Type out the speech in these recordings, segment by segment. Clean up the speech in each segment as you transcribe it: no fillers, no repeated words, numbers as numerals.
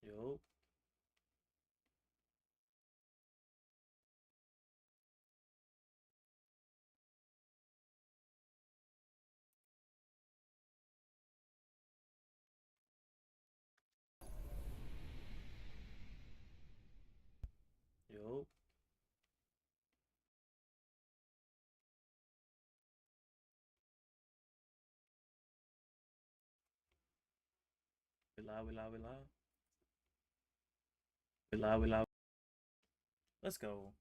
Yo, yo, we live, we live, we live. We live, we live. Let's go.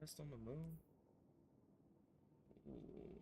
West on the moon. Ooh.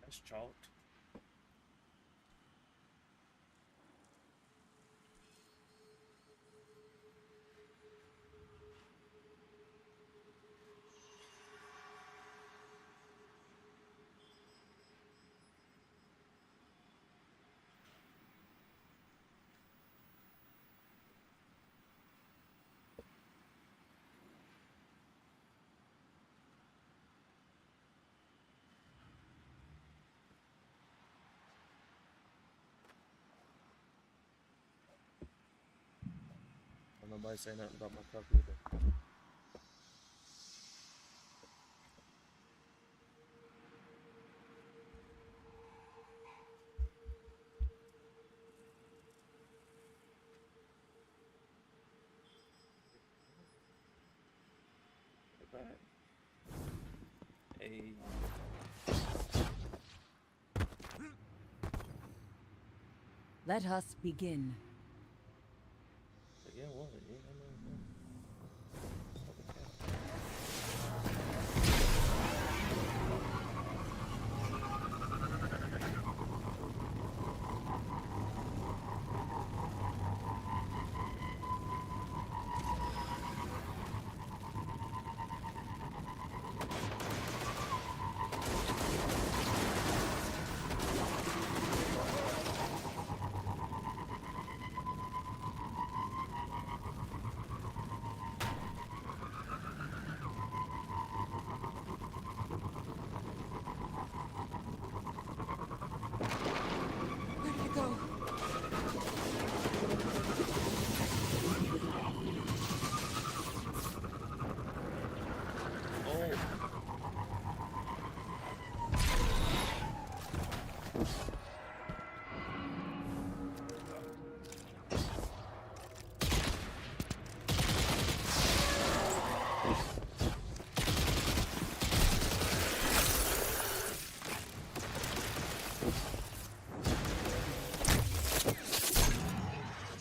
That's chalked. nobody say nothing about my cup either. Back. Hey. Let us begin. Yeah, what? Yeah, Where did it go?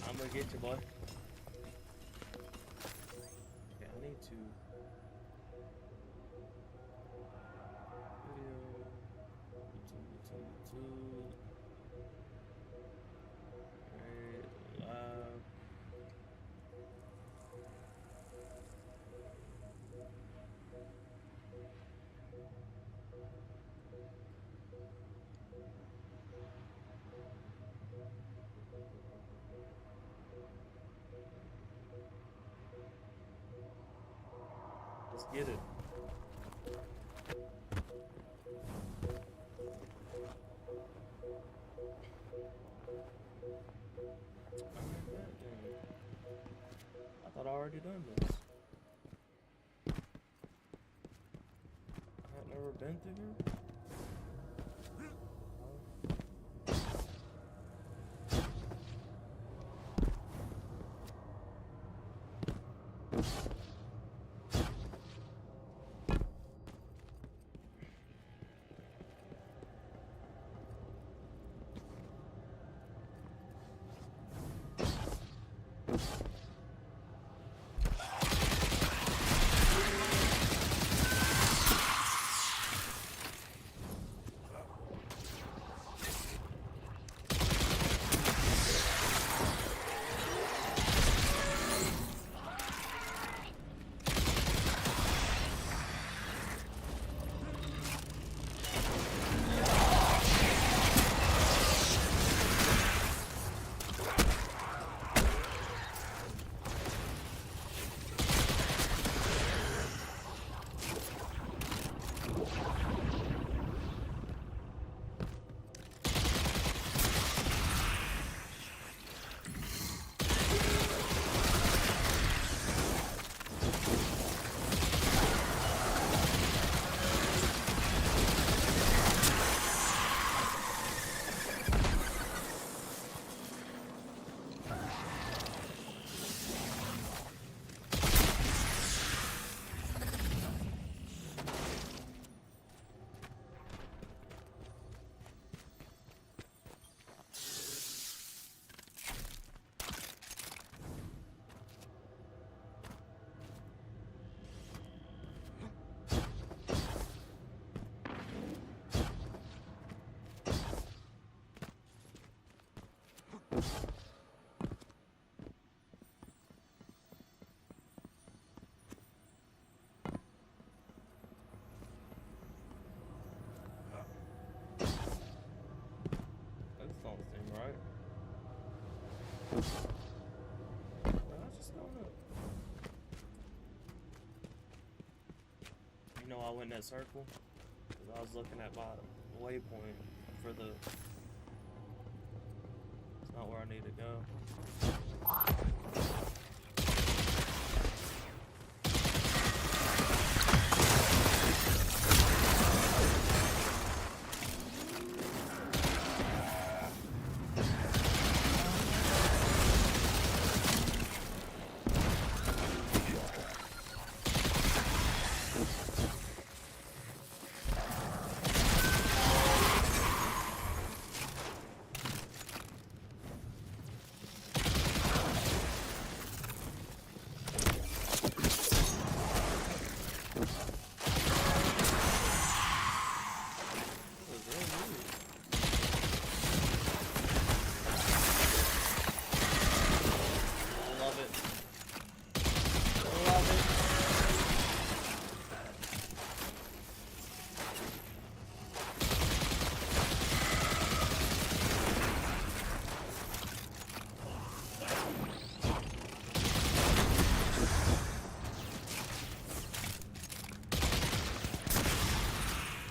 I'm gonna get you, boy. Okay, I need to. YouTube. Alright, live. Let's get it. I thought I already done this. I had never been through here. That don't seem right. I just don't know. You know, I went in that circle because I was looking at my waypoint for the. It's not where I need to go.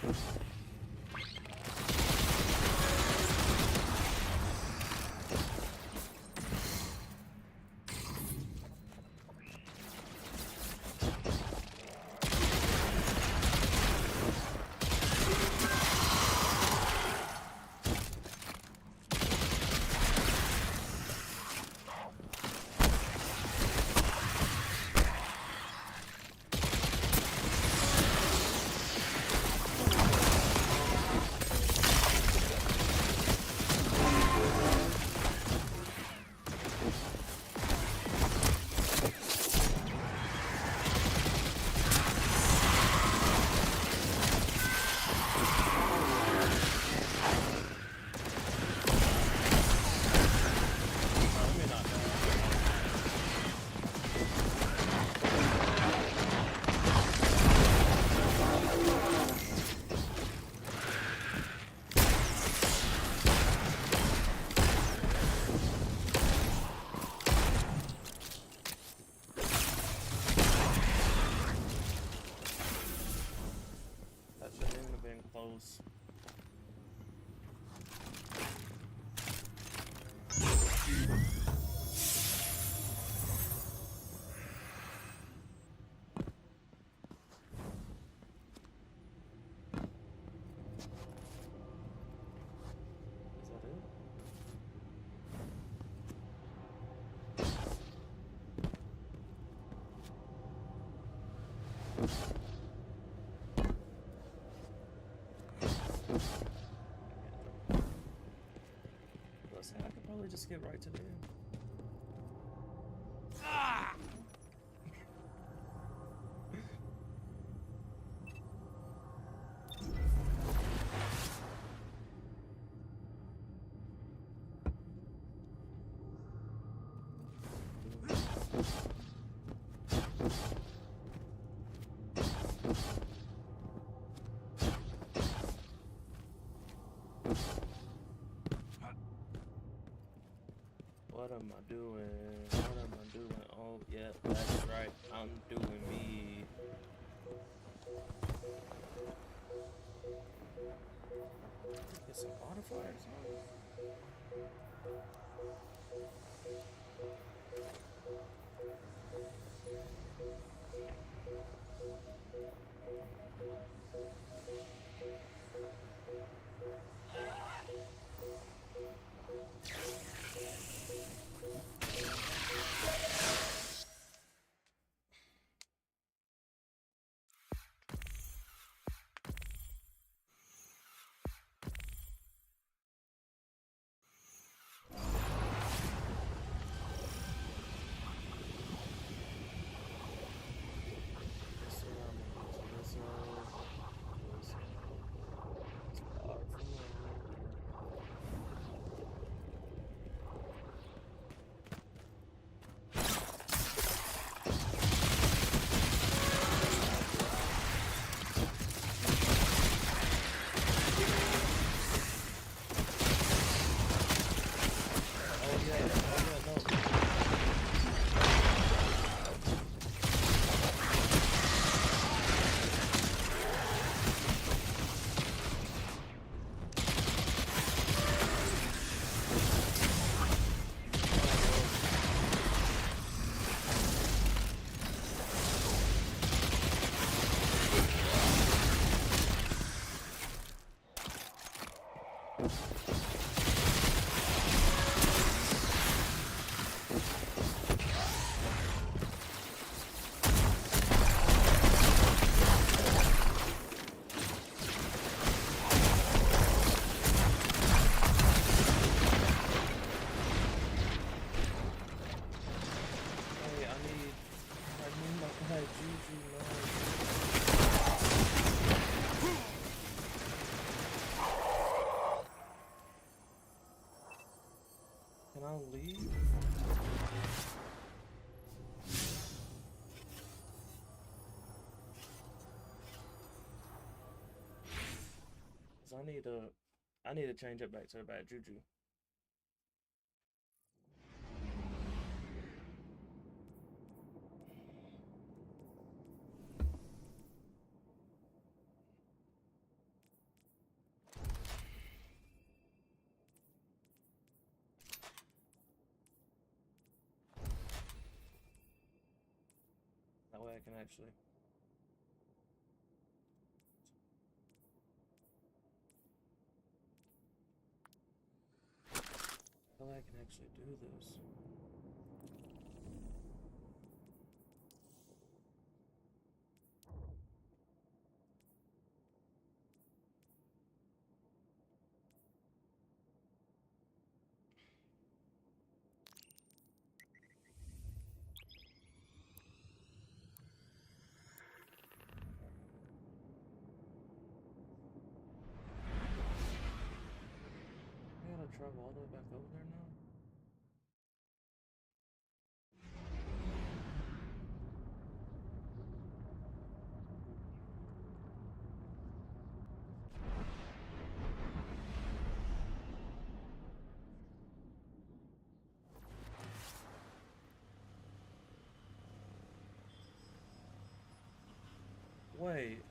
Let me not die. That shouldn't even have been close. Is that it? Listen, I could probably just get right to the end. Ah! What am I doing? What am I doing? Oh, yeah, that's right. I'm doing me. Get some modifiers on. Can I leave? Cause I need to change it back to a bad juju. way I can actually. That way I can actually do this. I gotta travel all the way back over there now? Wait.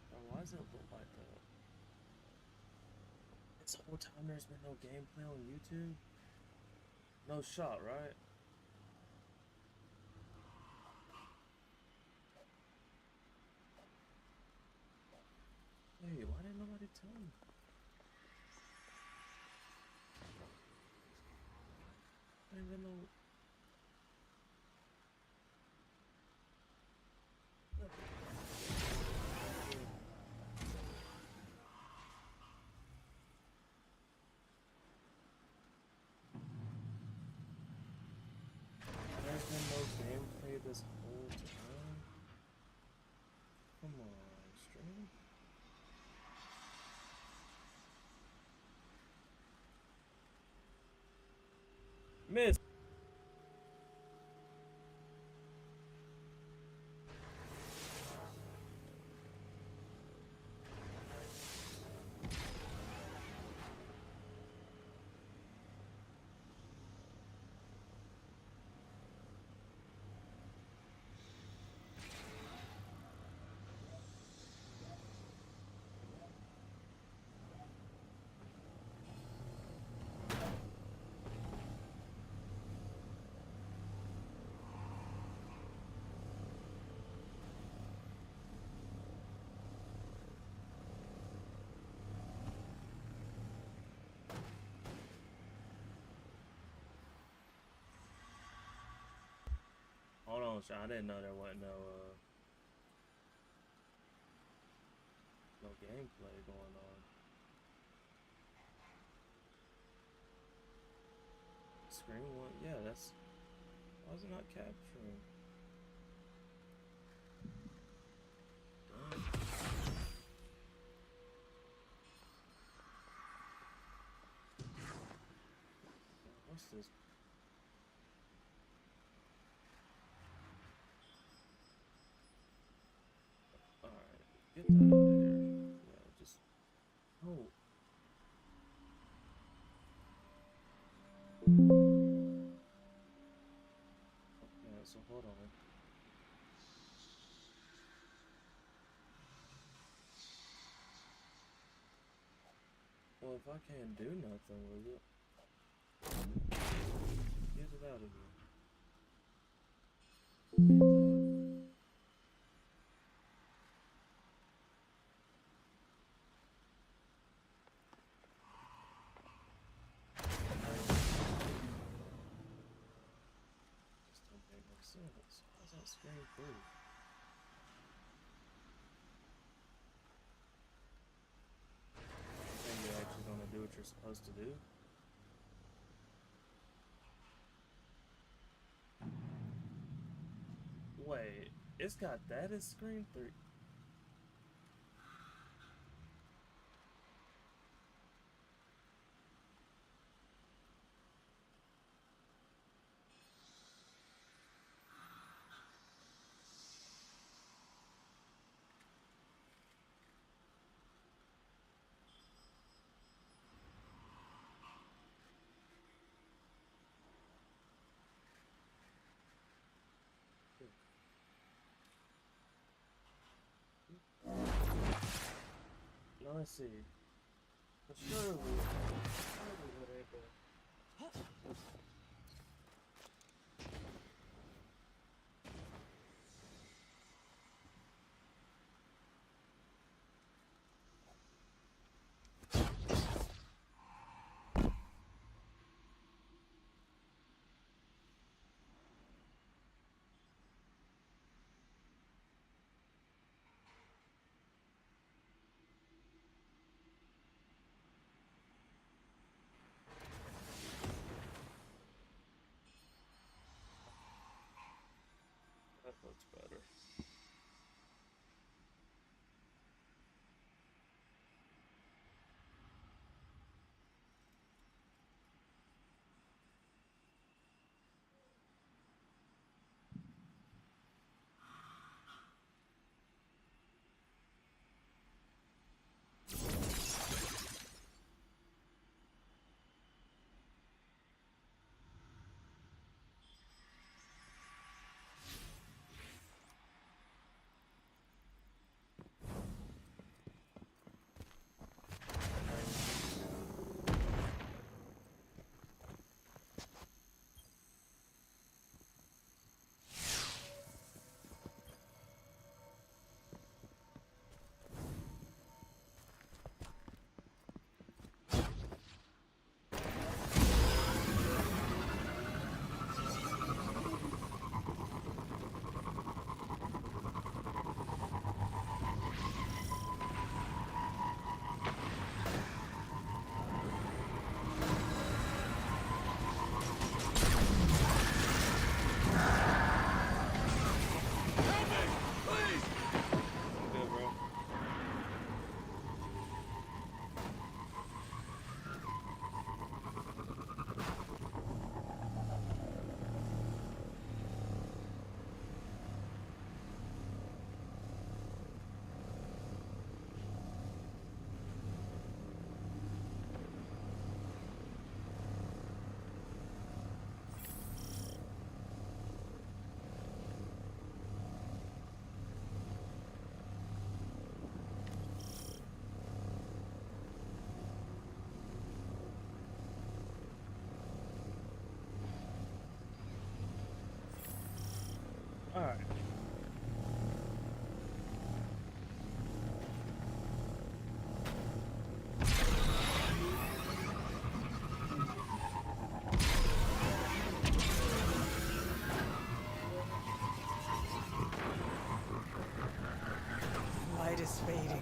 Bro, why does it look like that? This whole time there's been no gameplay on YouTube? No shot, right? Wait, why didn't nobody tell me? I didn't even know. There's been no gameplay this whole time? Come on, stream. Miss! Hold on, Sean. I didn't know there wasn't no gameplay going on. Screen one, yeah, that's. Why is it not capturing? What's this? Alright, get that out of here. Yeah, just. Oh. Okay, so hold on. Well, if I can't do nothing with it, get it out of here. Just don't make no sense. How's that screen free? You think you're actually gonna do what you're supposed to do? Wait, it's got that as screen 3. Now let's see. But surely, whatever. That looks better. Good, bro. All right. Light is fading.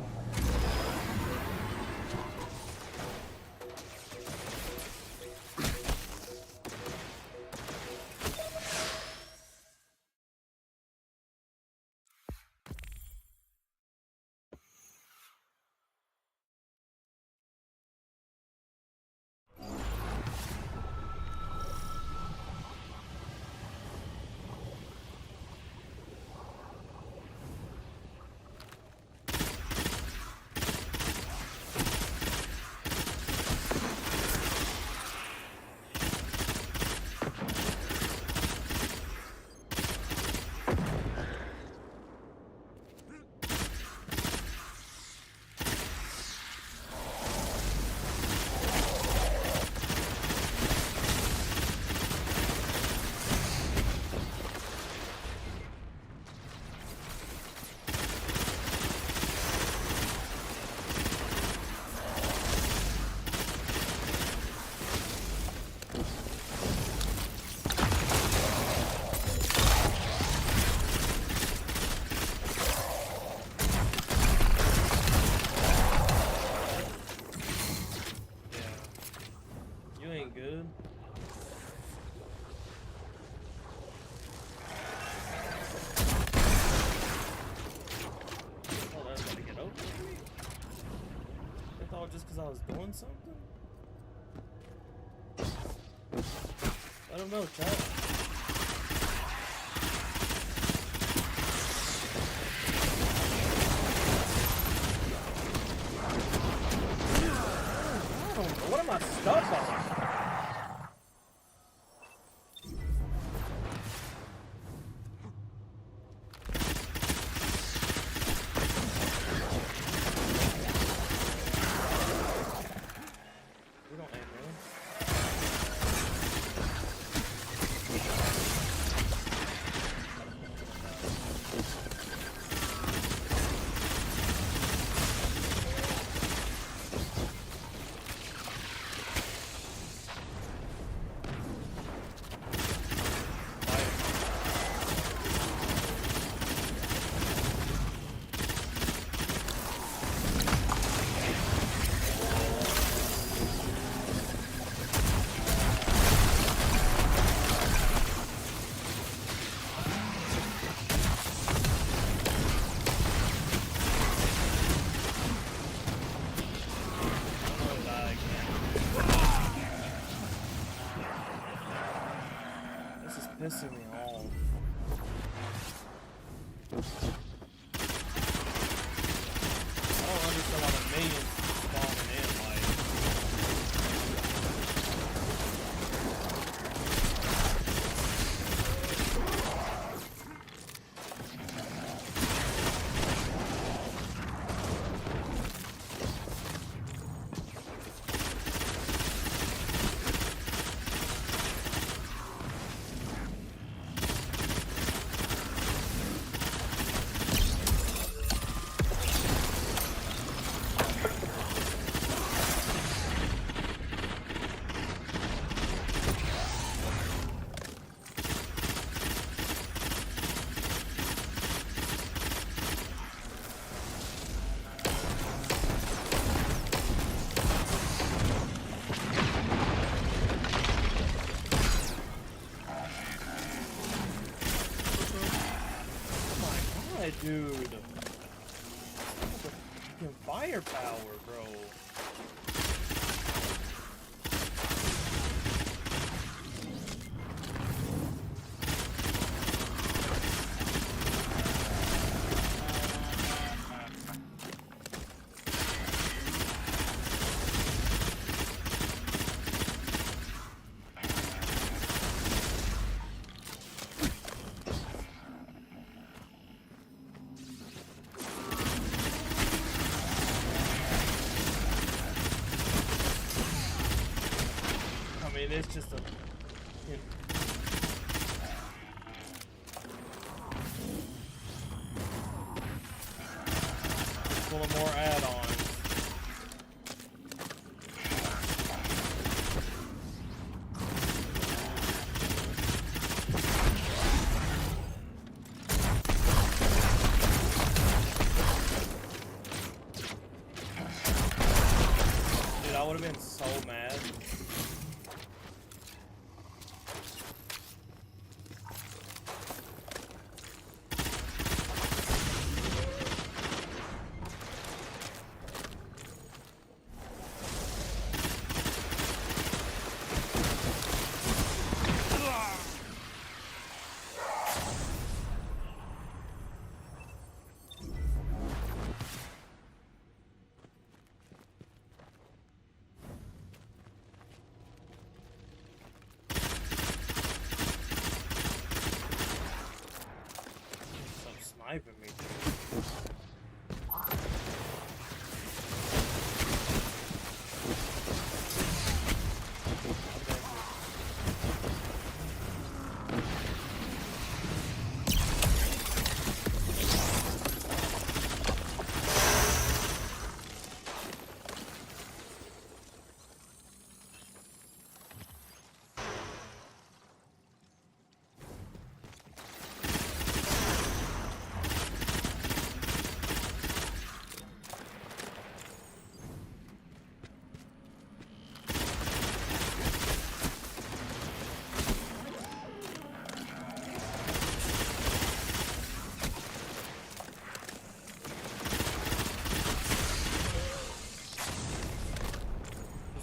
You ain't good. Oh, that's gonna get over with me. I thought just because I was doing something. I don't know, chat. What am I stuck on? We don't aim, really. pissing me off. I don't understand why the millions spawning in, like. Dude, fucking firepower, bro. It's just a full of more add-ons. Dude, I would have been so mad. Sniping me, dude.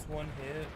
One hit.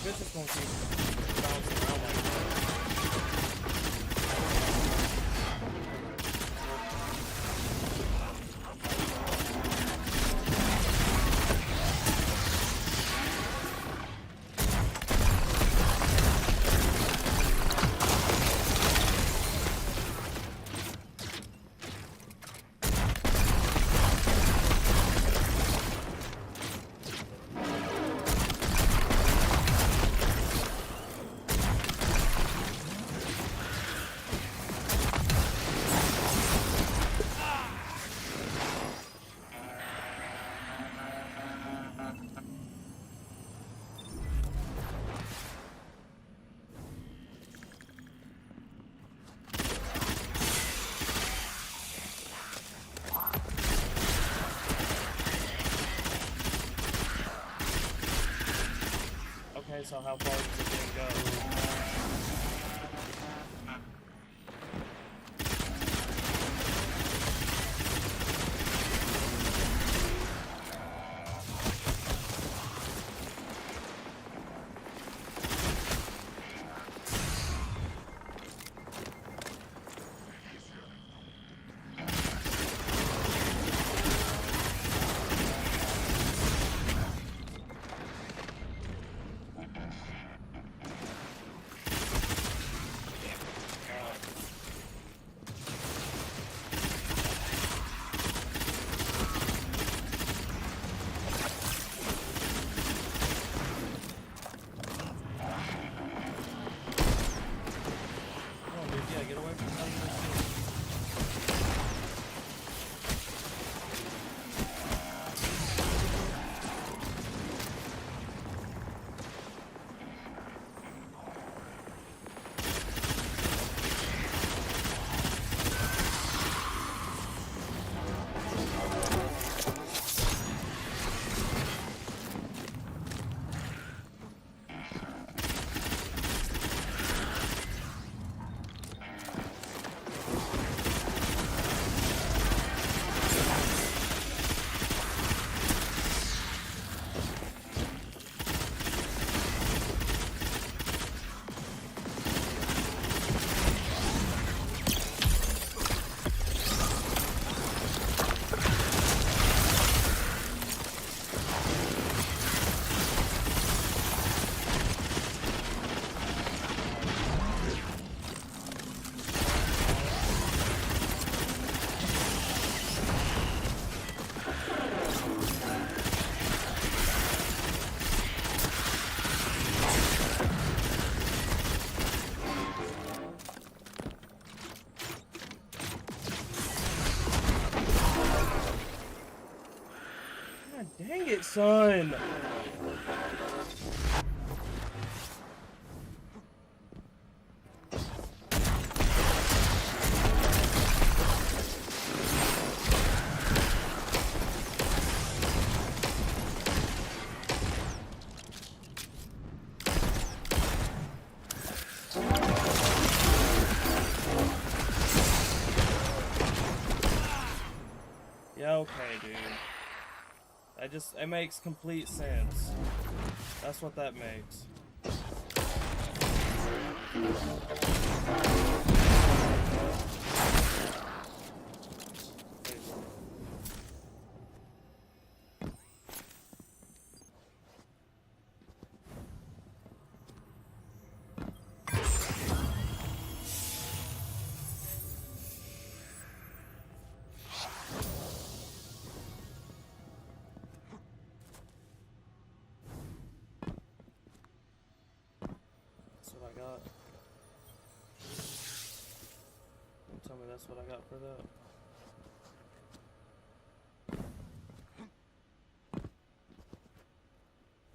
This is going to keep bouncing around like that. So how far does the game go? Dang it, son! Yeah, okay, dude. It makes complete sense. That's what that makes. Don't tell me that's what I got for that.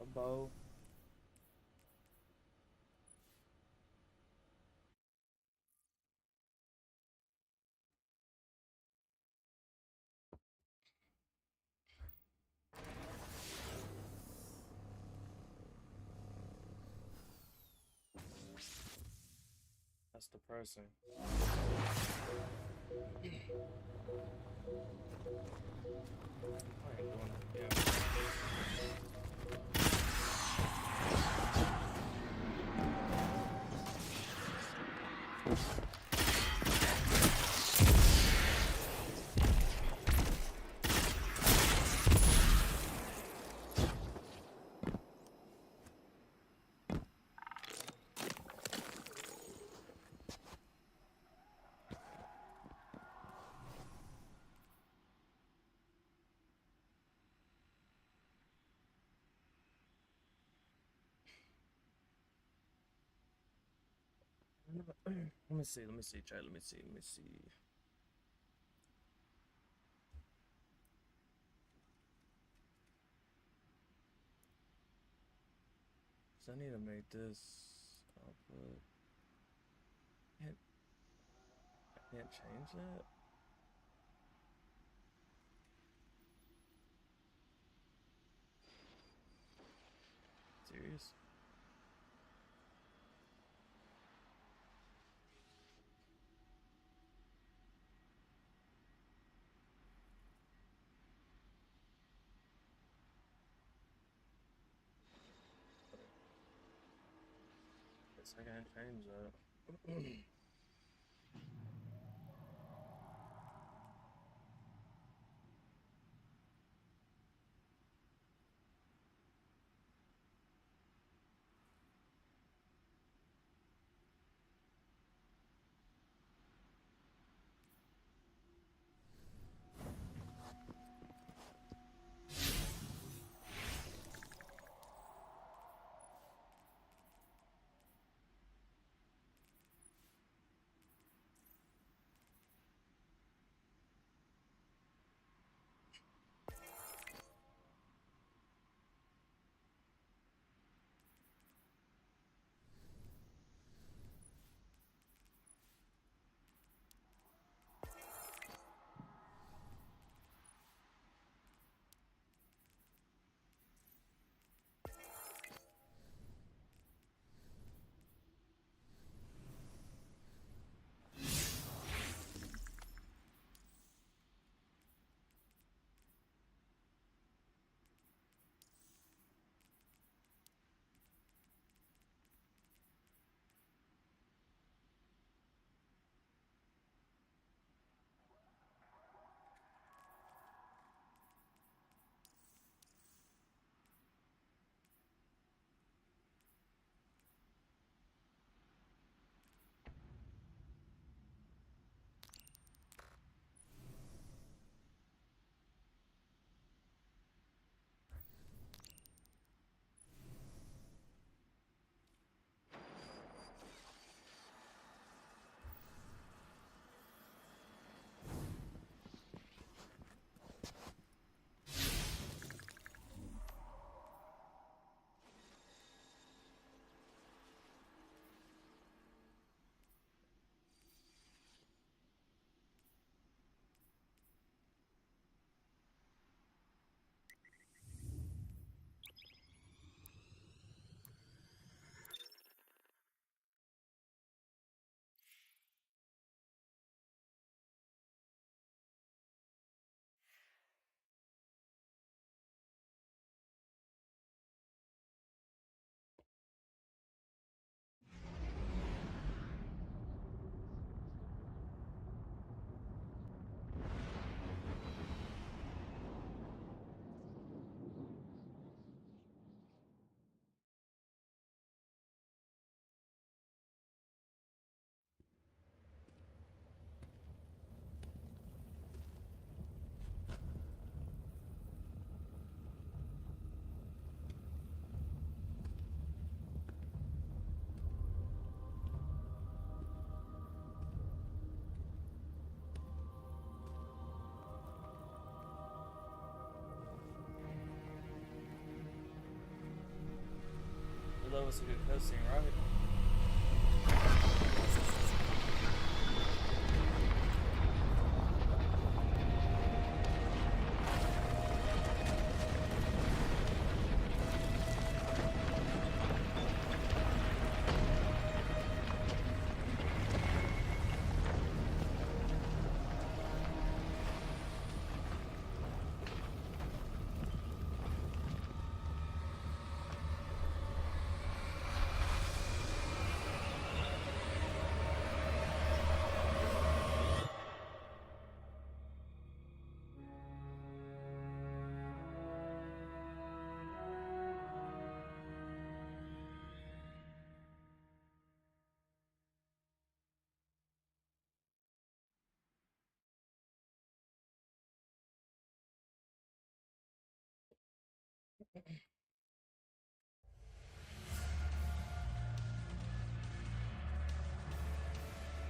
A bow. That's depressing. I ain't doing it again. Let me see, chat, let me see. So I need to make this output. I can't change that? Serious? guess I gotta change that. That was a good cutscene, right?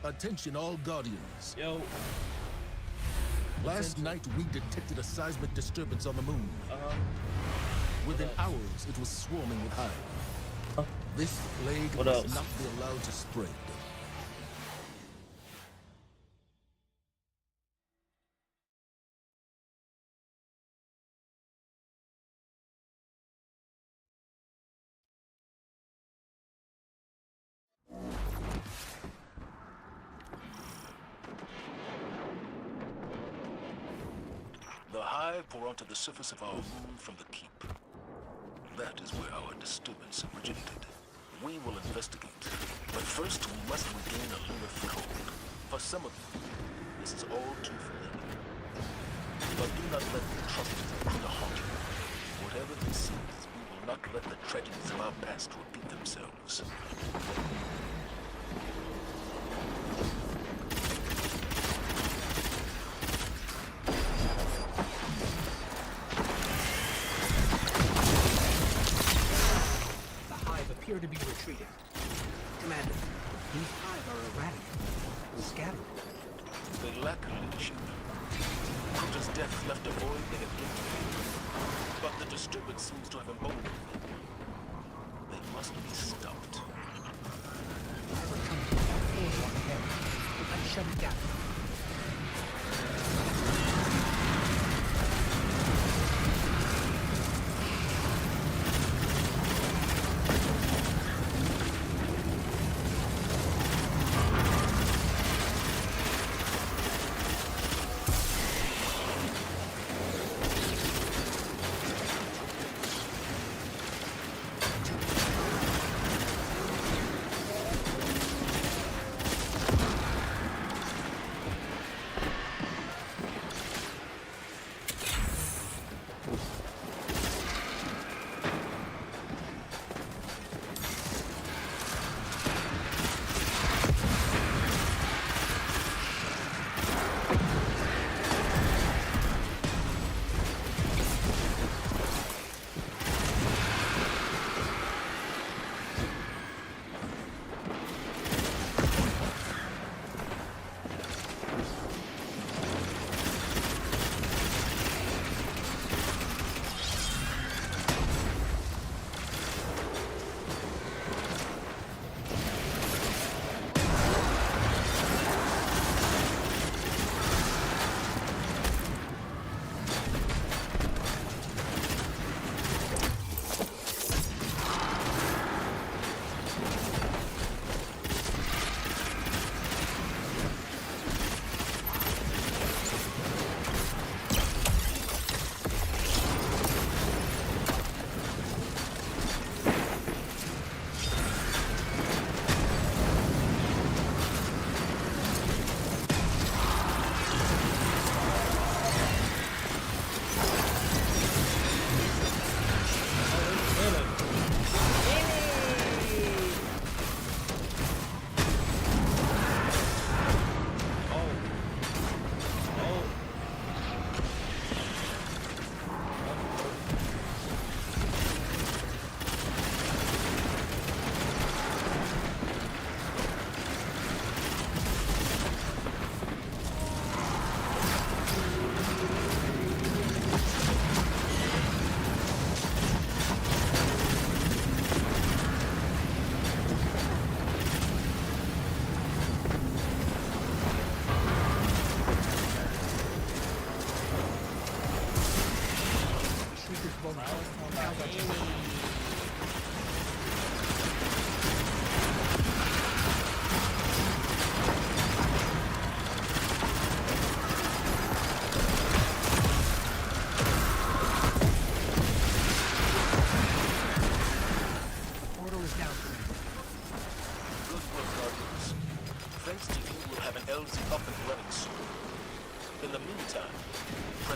Attention all Guardians. Yo. Last night we detected a seismic disturbance on the moon. Within hours it was swarming with Hive. This plague must not be allowed to spread. The Hive pour onto the surface of our moon from the keep. That is where our disturbance originated. We will investigate. But first, we must regain a lunar foothold. For some of you, this is all too familiar. But do not let the troubles of Kruta haunt you. Whatever this is, we will not let the tragedies of our past repeat themselves. Appear to be retreating. Commander, these hive are erratic, scattered. They lack leadership. Kruta's death left a void they have lived in. But the disturbance seems to have emboldened them. They must be stopped. Whatever comes from that portal up ahead, let's shut it down.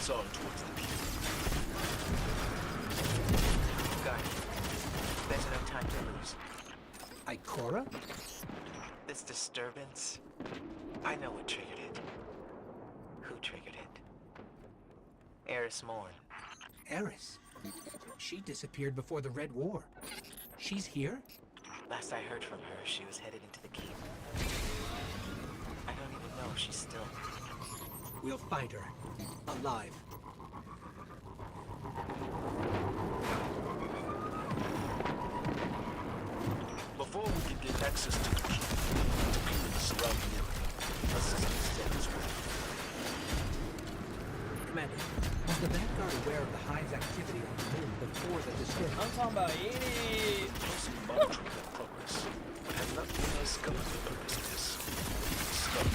On towards the keep. Guardian, there's no time to lose. Ikora? This disturbance, I know what triggered it. Who triggered it? Eris Morn. Eris? She disappeared before the Red War. She's here? Last I heard from her, she was headed into the keep. I don't even know if she's still... We'll find her. Alive. Before we can get access to the keep, we need to clear the surrounding area. Assistance stands ready. Commander, was the Vanguard aware of the Hive's activity on the moon before the disturbance? I'm talking about it. Closely monitoring their progress, but have not realized the purpose of this. Stop.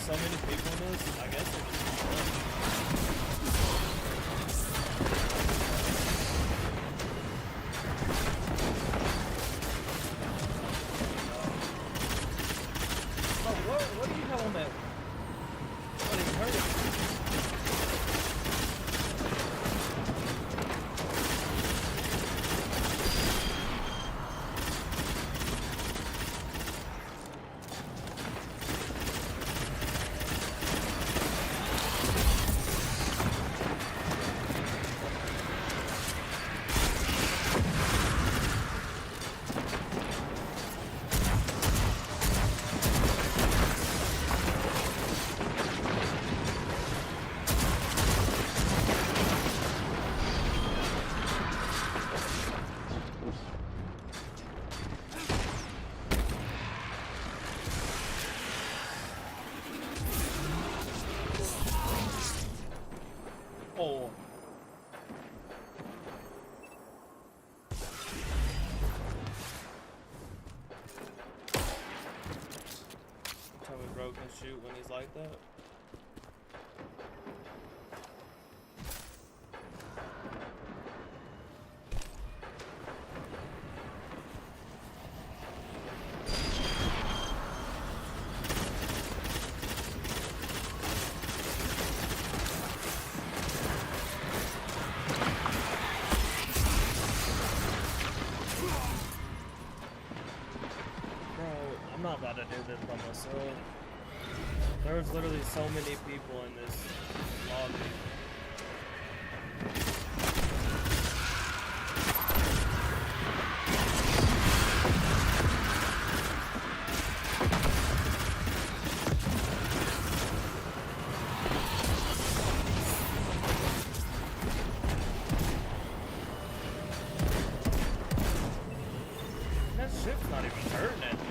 so many people in this, I guess they're just fun. Oh, what do you have on that? What is hurting? Oh. Tell me bro can shoot when he's like that. Bro, I'm not about to do this by myself. There's literally so many people in this lobby. That ship's not even hurting that thing.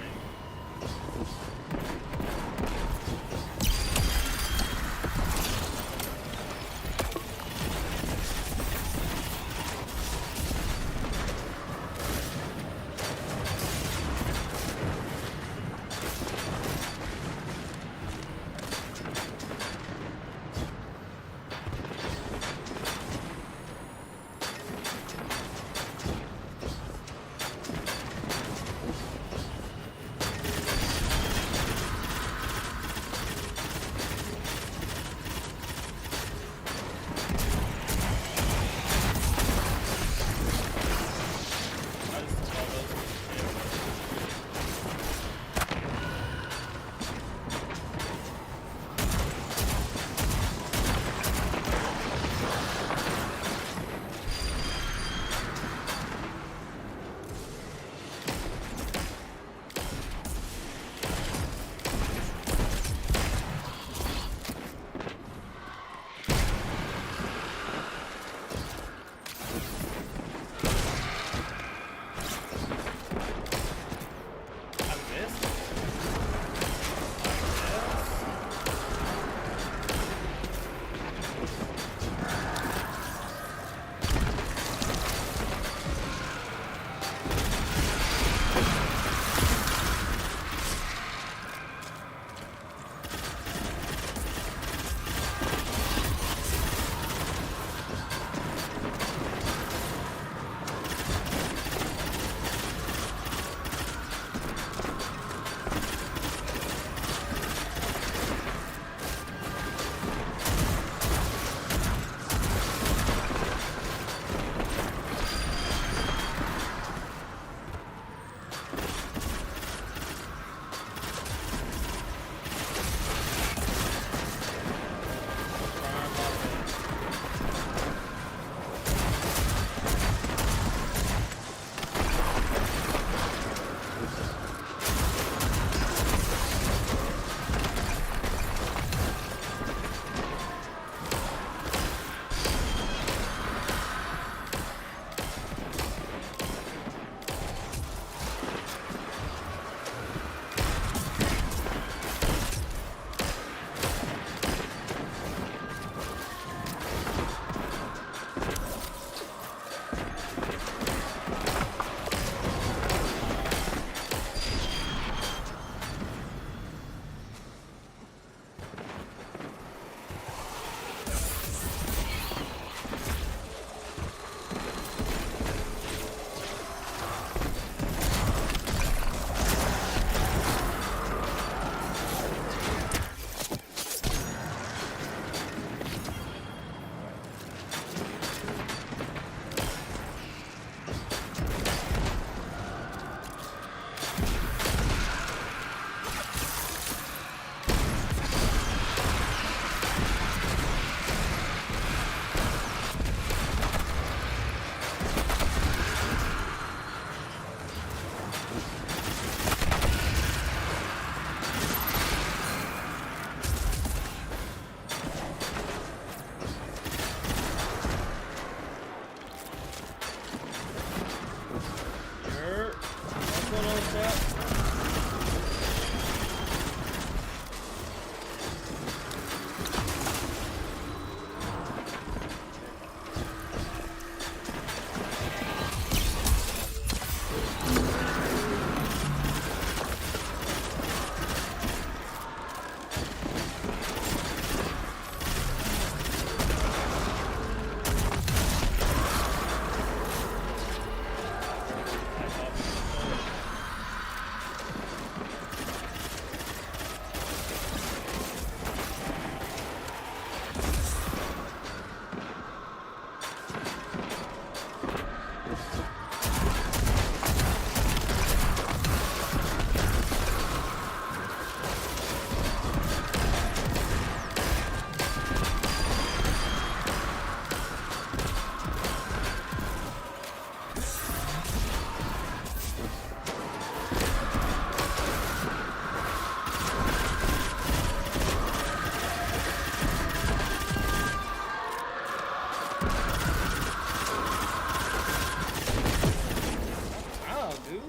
Wow, dude.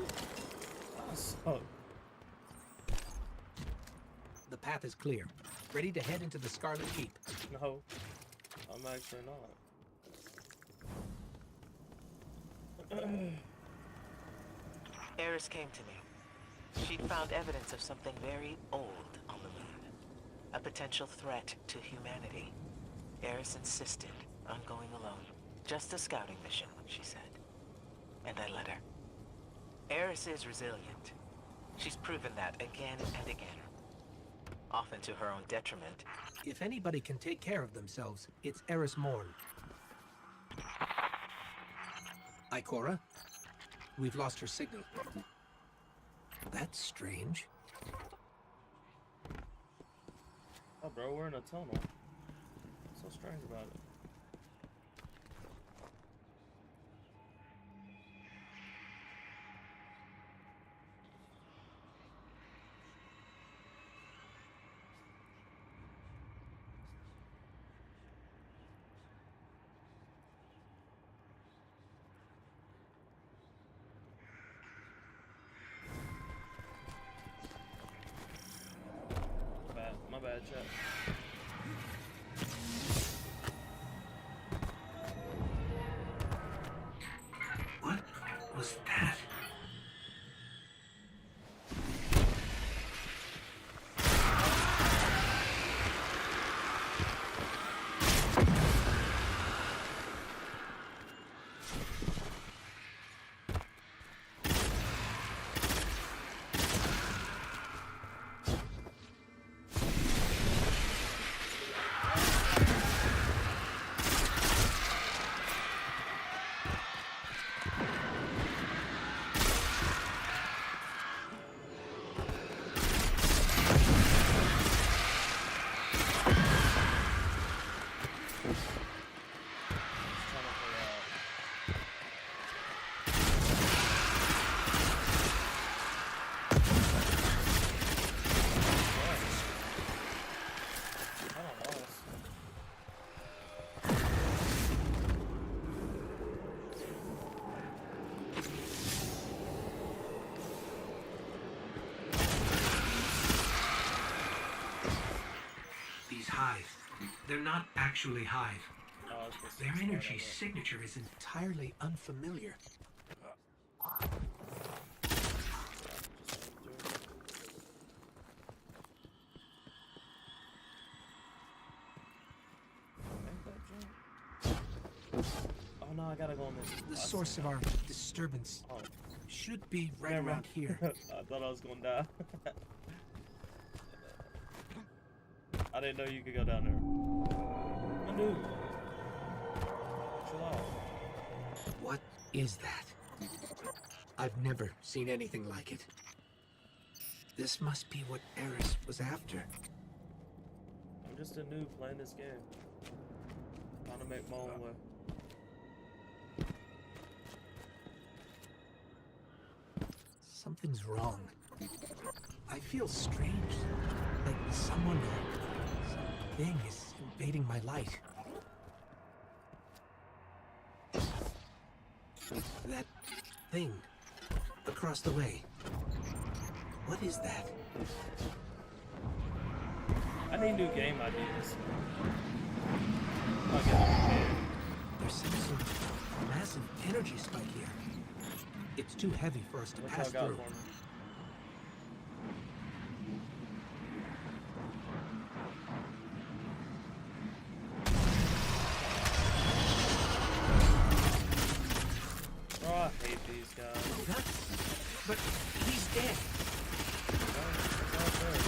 Awesome. The path is clear. Ready to head into the Scarlet Keep. No, I'm actually not. Eris came to me. She'd found evidence of something very old on the moon. A potential threat to humanity. Eris insisted on going alone. Just a scouting mission, she said. And I let her. Eris is resilient. She's proven that again and again. Often to her own detriment. If anybody can take care of themselves, it's Eris Morn. Ikora? We've lost her signal. That's strange. Oh, bro, we're in a tunnel. What's so strange about it? My bad, chat. What was that? Hive. They're not actually Hive. Their energy signature is entirely unfamiliar. Oh no, I gotta go on this. The source of our disturbance should be right Never around mind. here. I thought I was gonna die. I didn't know you could go down there. My dude. Chill out. What is that? I've never seen anything like it. This must be what Eris was after. I'm just a noob playing this game. Trying to make my own way. Something's wrong. I feel strange. Like someone or something is invading my light. That thing across the way. What is that? I need new game ideas. I'll get it. There's some sort of massive energy spike here. It's too heavy for us to What pass y'all got through. for me? Oh, I hate these guys. Huh? But he's dead. It's all good.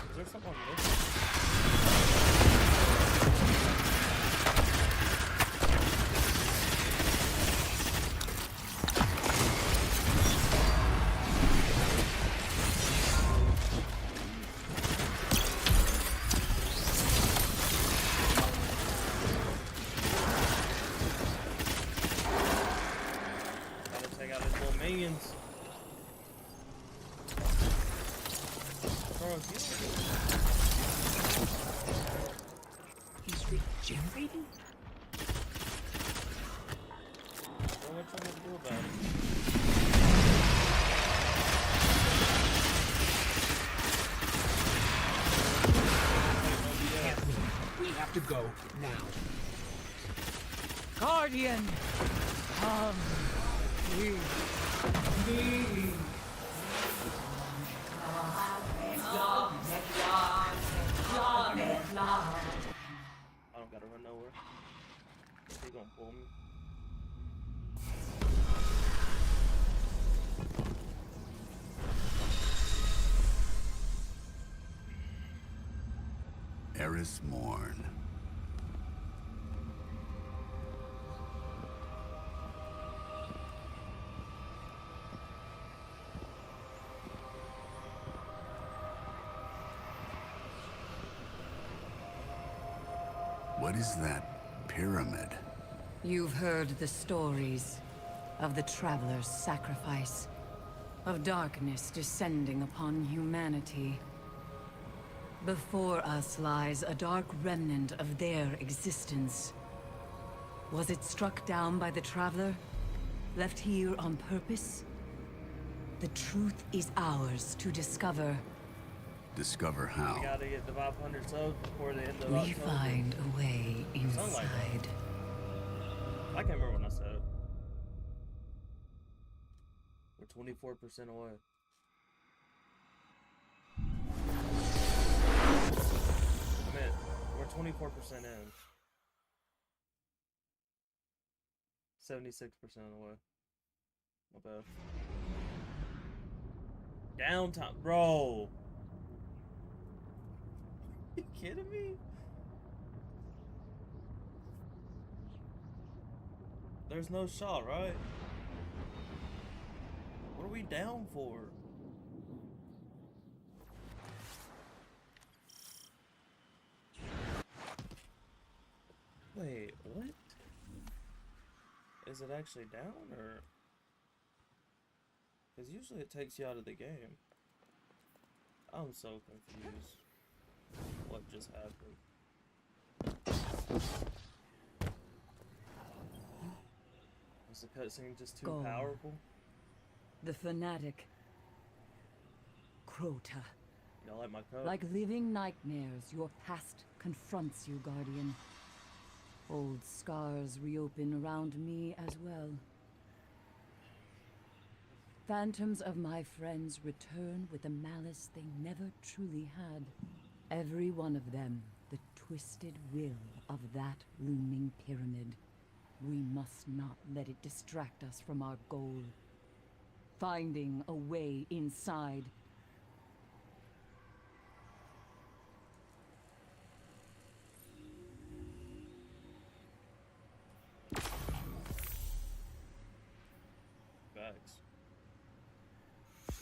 Is there someone missing? Gotta take out his little minions. Bro, He's regenerating? what you want me to do about it? Can't move. We have to go now. Guardian, come, please. I don't gotta run nowhere. He gonna pull me. Eris Morn. What is that pyramid? You've heard the stories of the Traveler's sacrifice, of darkness descending upon humanity. Before us lies a dark remnant of their existence. Was it struck down by the Traveler? Left here on purpose? The truth is ours to discover. Discover We how. gotta get the 500 subs before the end of We October. find a way Sound like that. inside. I can't remember when I said it. We're 24% away. I mean, we're 24% in. 76% away. Not bad. Downtime, bro. You kidding me? There's no shot, right? What are we down for? Wait, what? Is it actually down, or? Because usually it takes you out of the game. I'm so confused. What just happened? Was the cutscene just too Go. powerful? The fanatic. Crota. Y'all like my code? Like living nightmares, your past confronts you, Guardian. Old scars reopen around me as well. Phantoms of my friends return with a malice they never truly had. Every one of them, the twisted will of that looming pyramid. We must not let it distract us from our goal. Finding a way inside.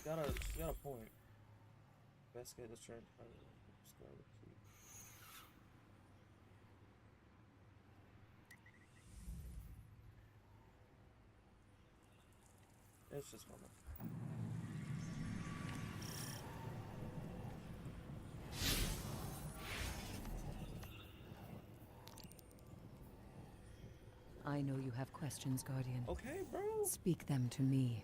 She's got a point. Investigate the strength. It's just one. I know you have questions, Guardian. Okay, bro. Speak them to me.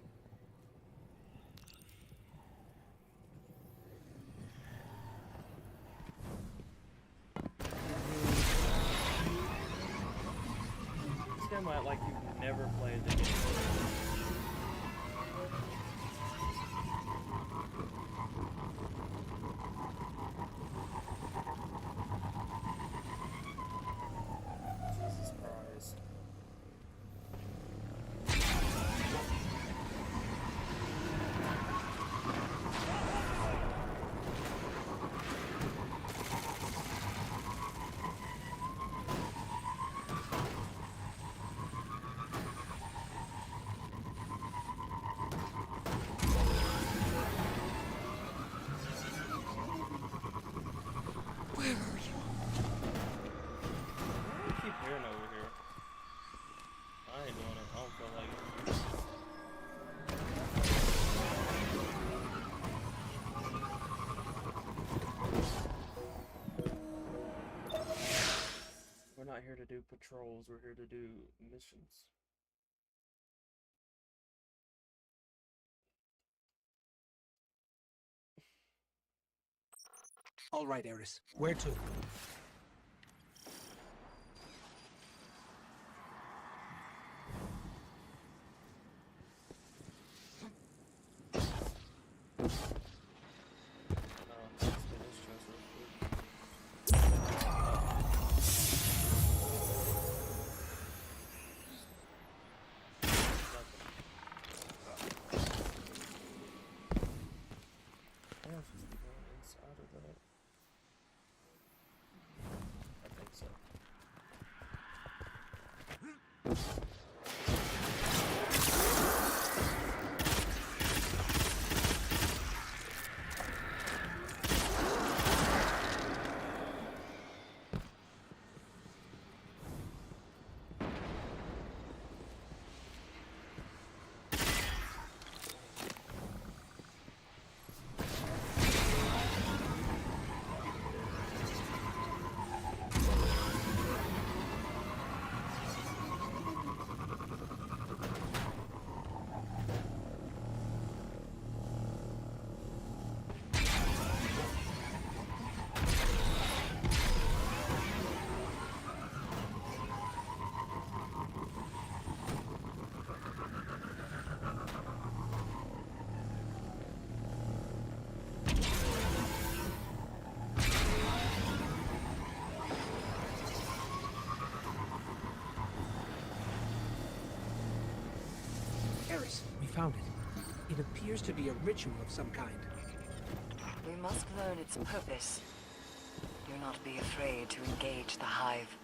This game might like you've never played the game. Jesus Christ. We keep hearing over here. I ain't doing it. I don't feel like it. We're not here to do patrols. We're here to do missions. All right, Eris. Where to? Let's get this chest real quick. What else is going inside of that? I think so. Eris, we found it. It appears to be a ritual of some kind. We must learn its purpose. Do not be afraid to engage the Hive.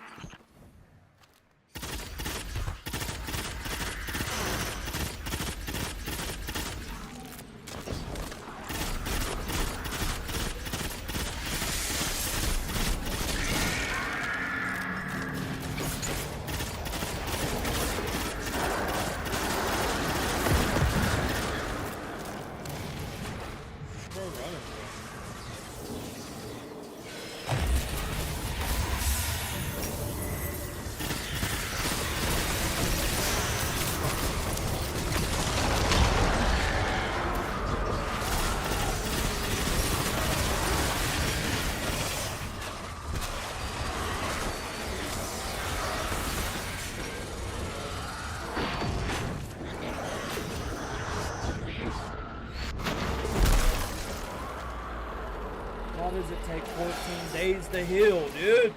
Bro, running, Why does it take 14 days to heal, dude?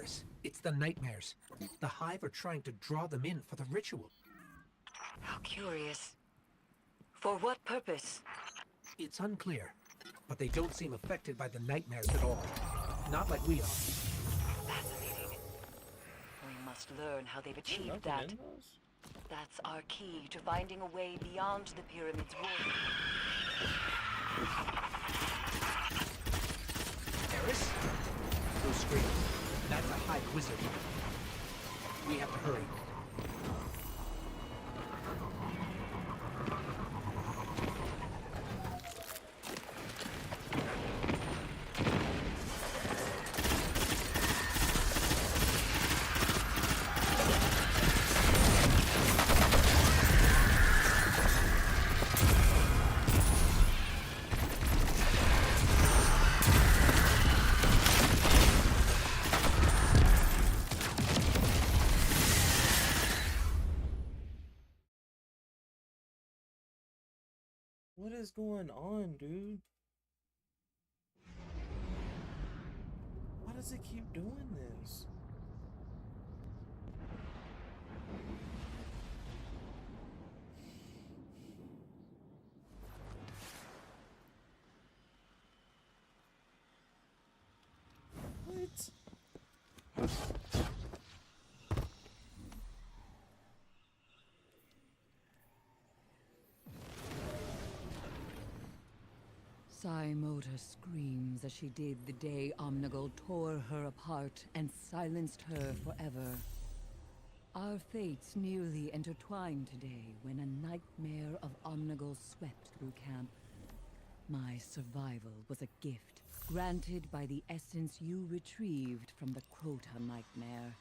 Eris. It's the Nightmares. The Hive are trying to draw them in for the ritual. How curious. For what purpose? It's unclear, but they don't seem affected by the Nightmares at all. Not like we are. Fascinating. We must learn how they've achieved Nothing that. in those? That's our key to finding a way beyond the pyramid's wall. Eris? Those screams. That's a Hive wizard. We have to hurry. What is going on, dude? Why does it keep doing this? What? Saimota screams as she did the day Omnigul tore her apart and silenced her forever. Our fates nearly intertwined today when a nightmare of Omnigul swept through camp. My survival was a gift granted by the essence you retrieved from the Crota nightmare.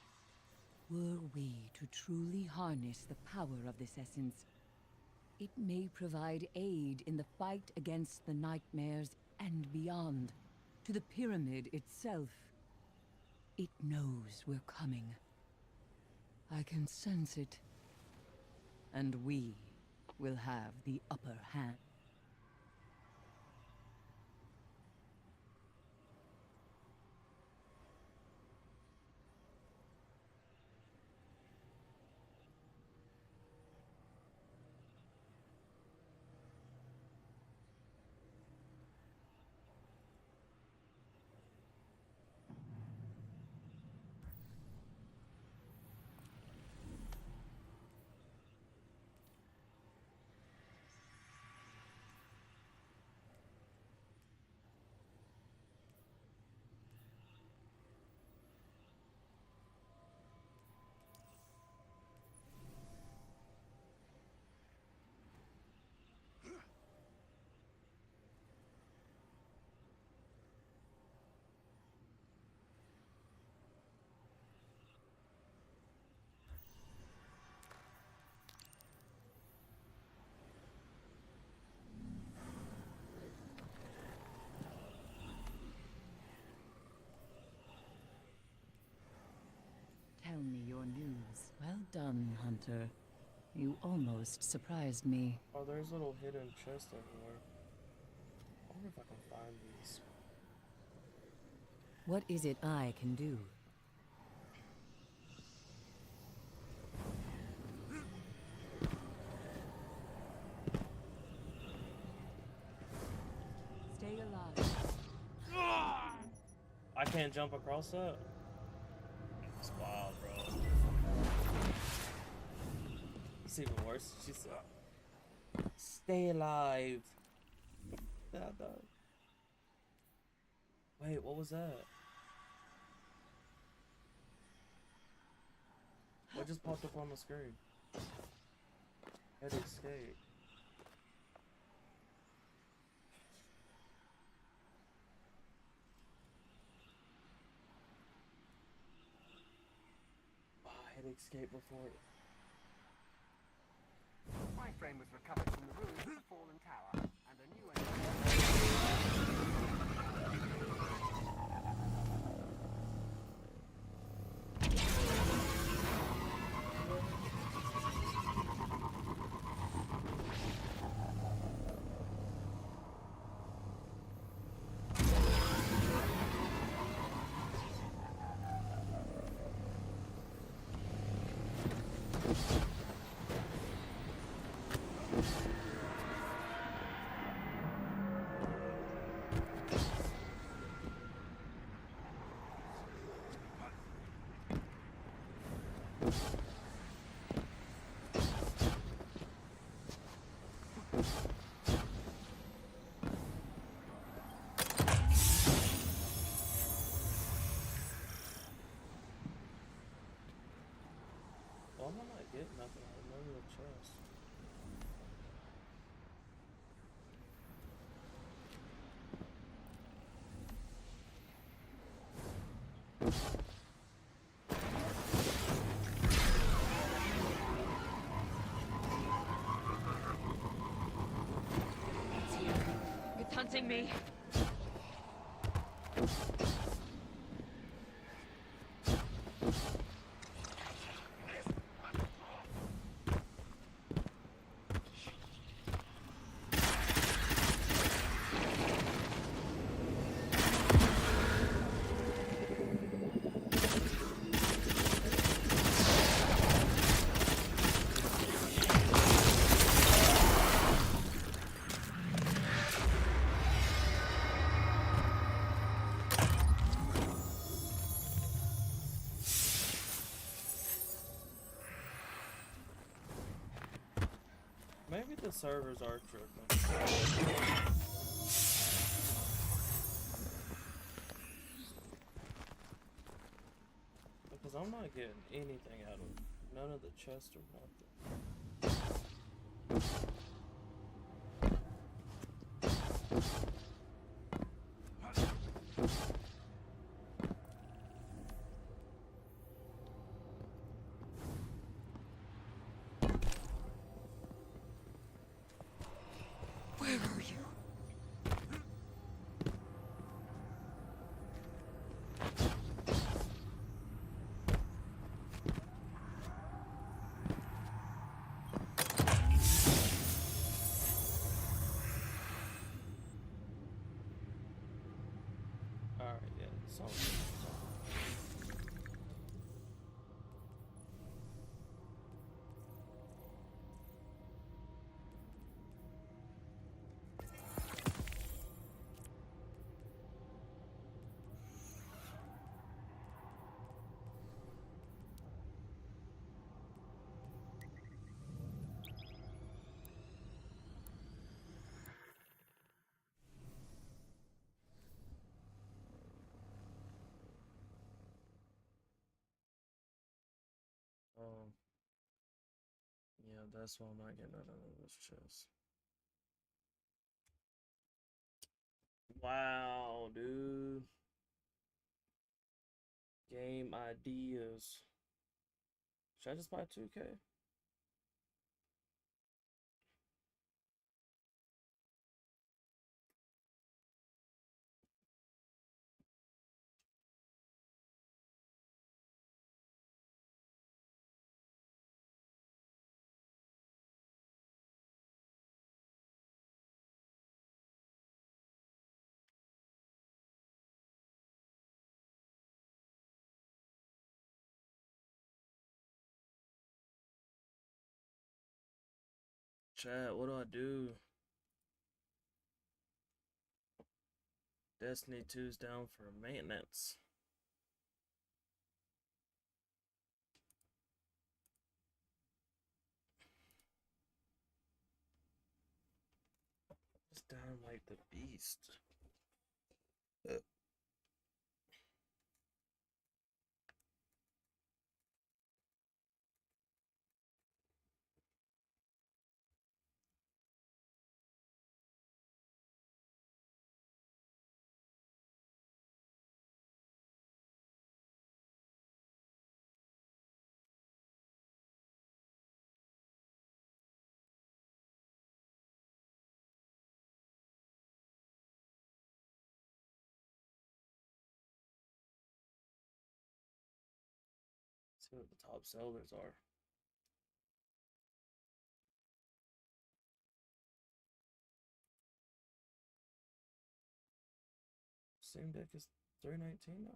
Were we to truly harness the power of this essence, it may provide aid in the fight against the nightmares and beyond, to the pyramid itself. It knows we're coming. I can sense it. And we will have the upper hand. Tell me your news. Well done, Hunter. You almost surprised me. Oh, there's little hidden chests in here. I wonder if I can find these. What is it I can do? Stay alive. I can't jump across that? It's wild, bro. It's even worse. She said, stay alive. Wait, what was that? What just popped up on the screen? Head escape. Oh, I had escape before. My frame was recovered from the ruins of the fallen tower, and a new Why am I not getting nothing out of none of the chest? It's hunting me. Maybe the servers are tripping. Because I'm not getting anything out of none of the chests or nothing. Where are you? Alright, yeah, something. Yeah, that's why I'm not getting out of this chest. Wow, dude. Game ideas. Should I just buy 2K? Chat, what do I do? Destiny 2's down for maintenance. It's down like the beast. See what the top sellers are. Steam Deck is $319 now.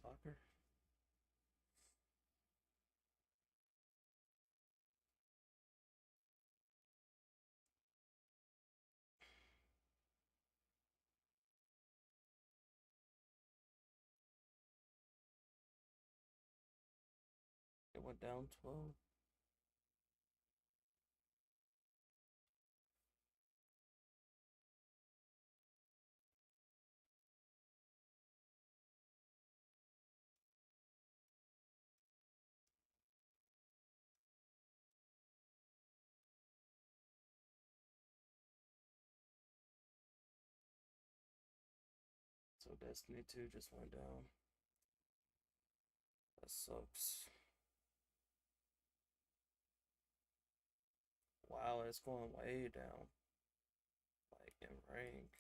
Soccer. It went down 12. So Destiny 2 just went down. That sucks. Wow, it's going way down. Like in rank.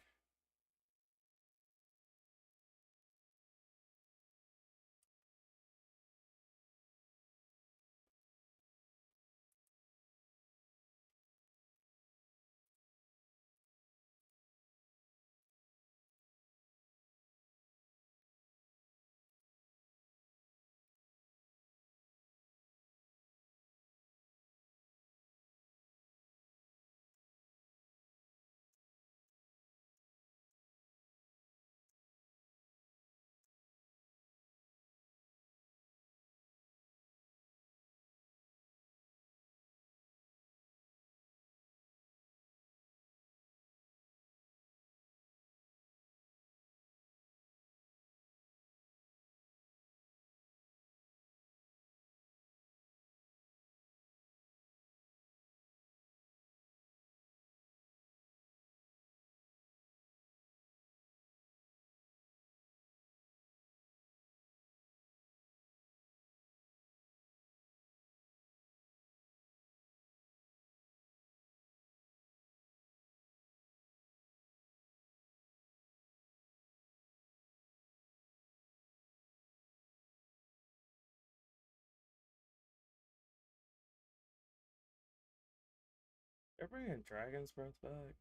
They're bringing Dragon's Breath back.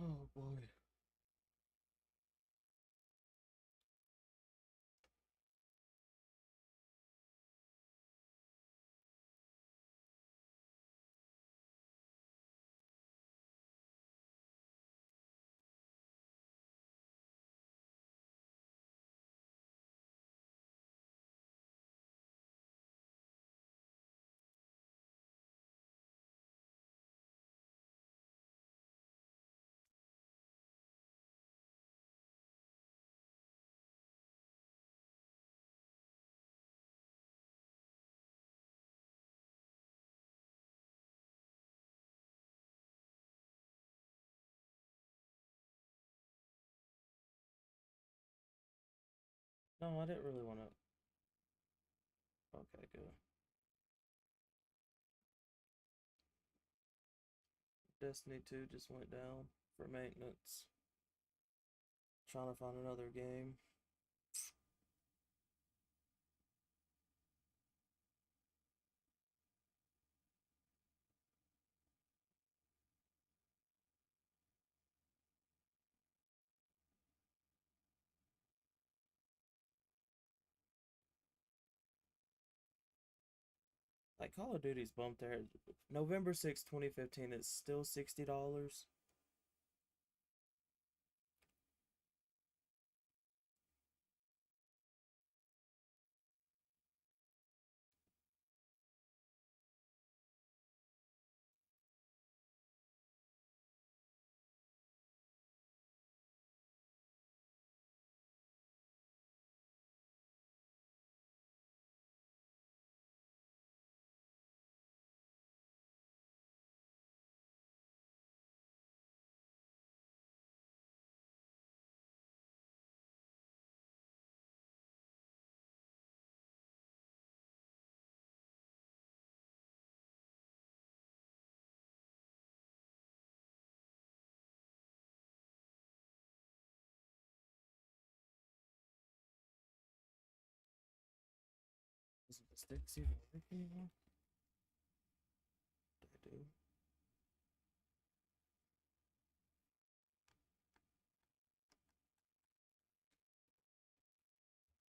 Oh boy. No, I didn't really want to. Okay, good. Destiny 2 just went down for maintenance. Trying to find another game. Like Call of Duty's bumped there. November 6, 2015 is still $60. Isn't the sticks even working anymore? They do.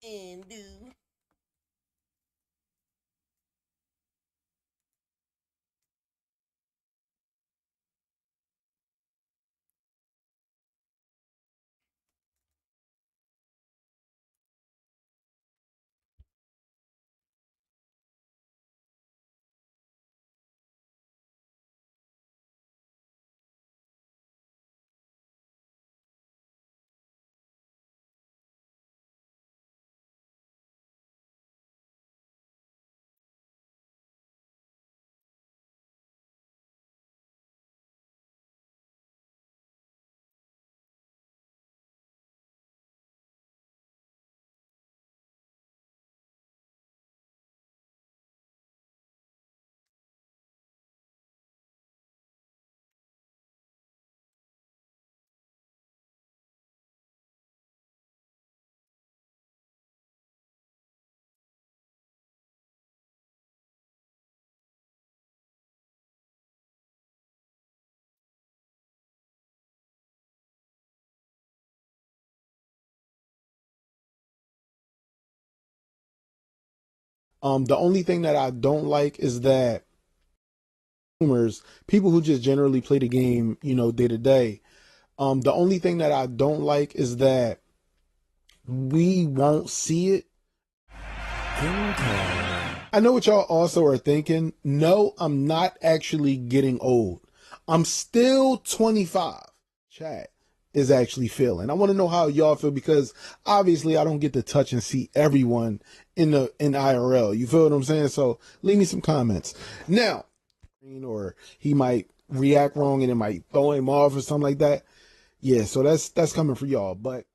and do. The only thing that I don't like is that people who just generally play the game, day to day. The only thing that I don't like is that we won't see it. I know what y'all also are thinking. No, I'm not actually getting old. I'm still 25. Chat is actually feeling. I want to know how y'all feel because obviously I don't get to touch and see everyone in IRL. You feel what I'm saying? So leave me some comments. Now, or he might react wrong and it might throw him off or something like that. Yeah, so that's coming for y'all. But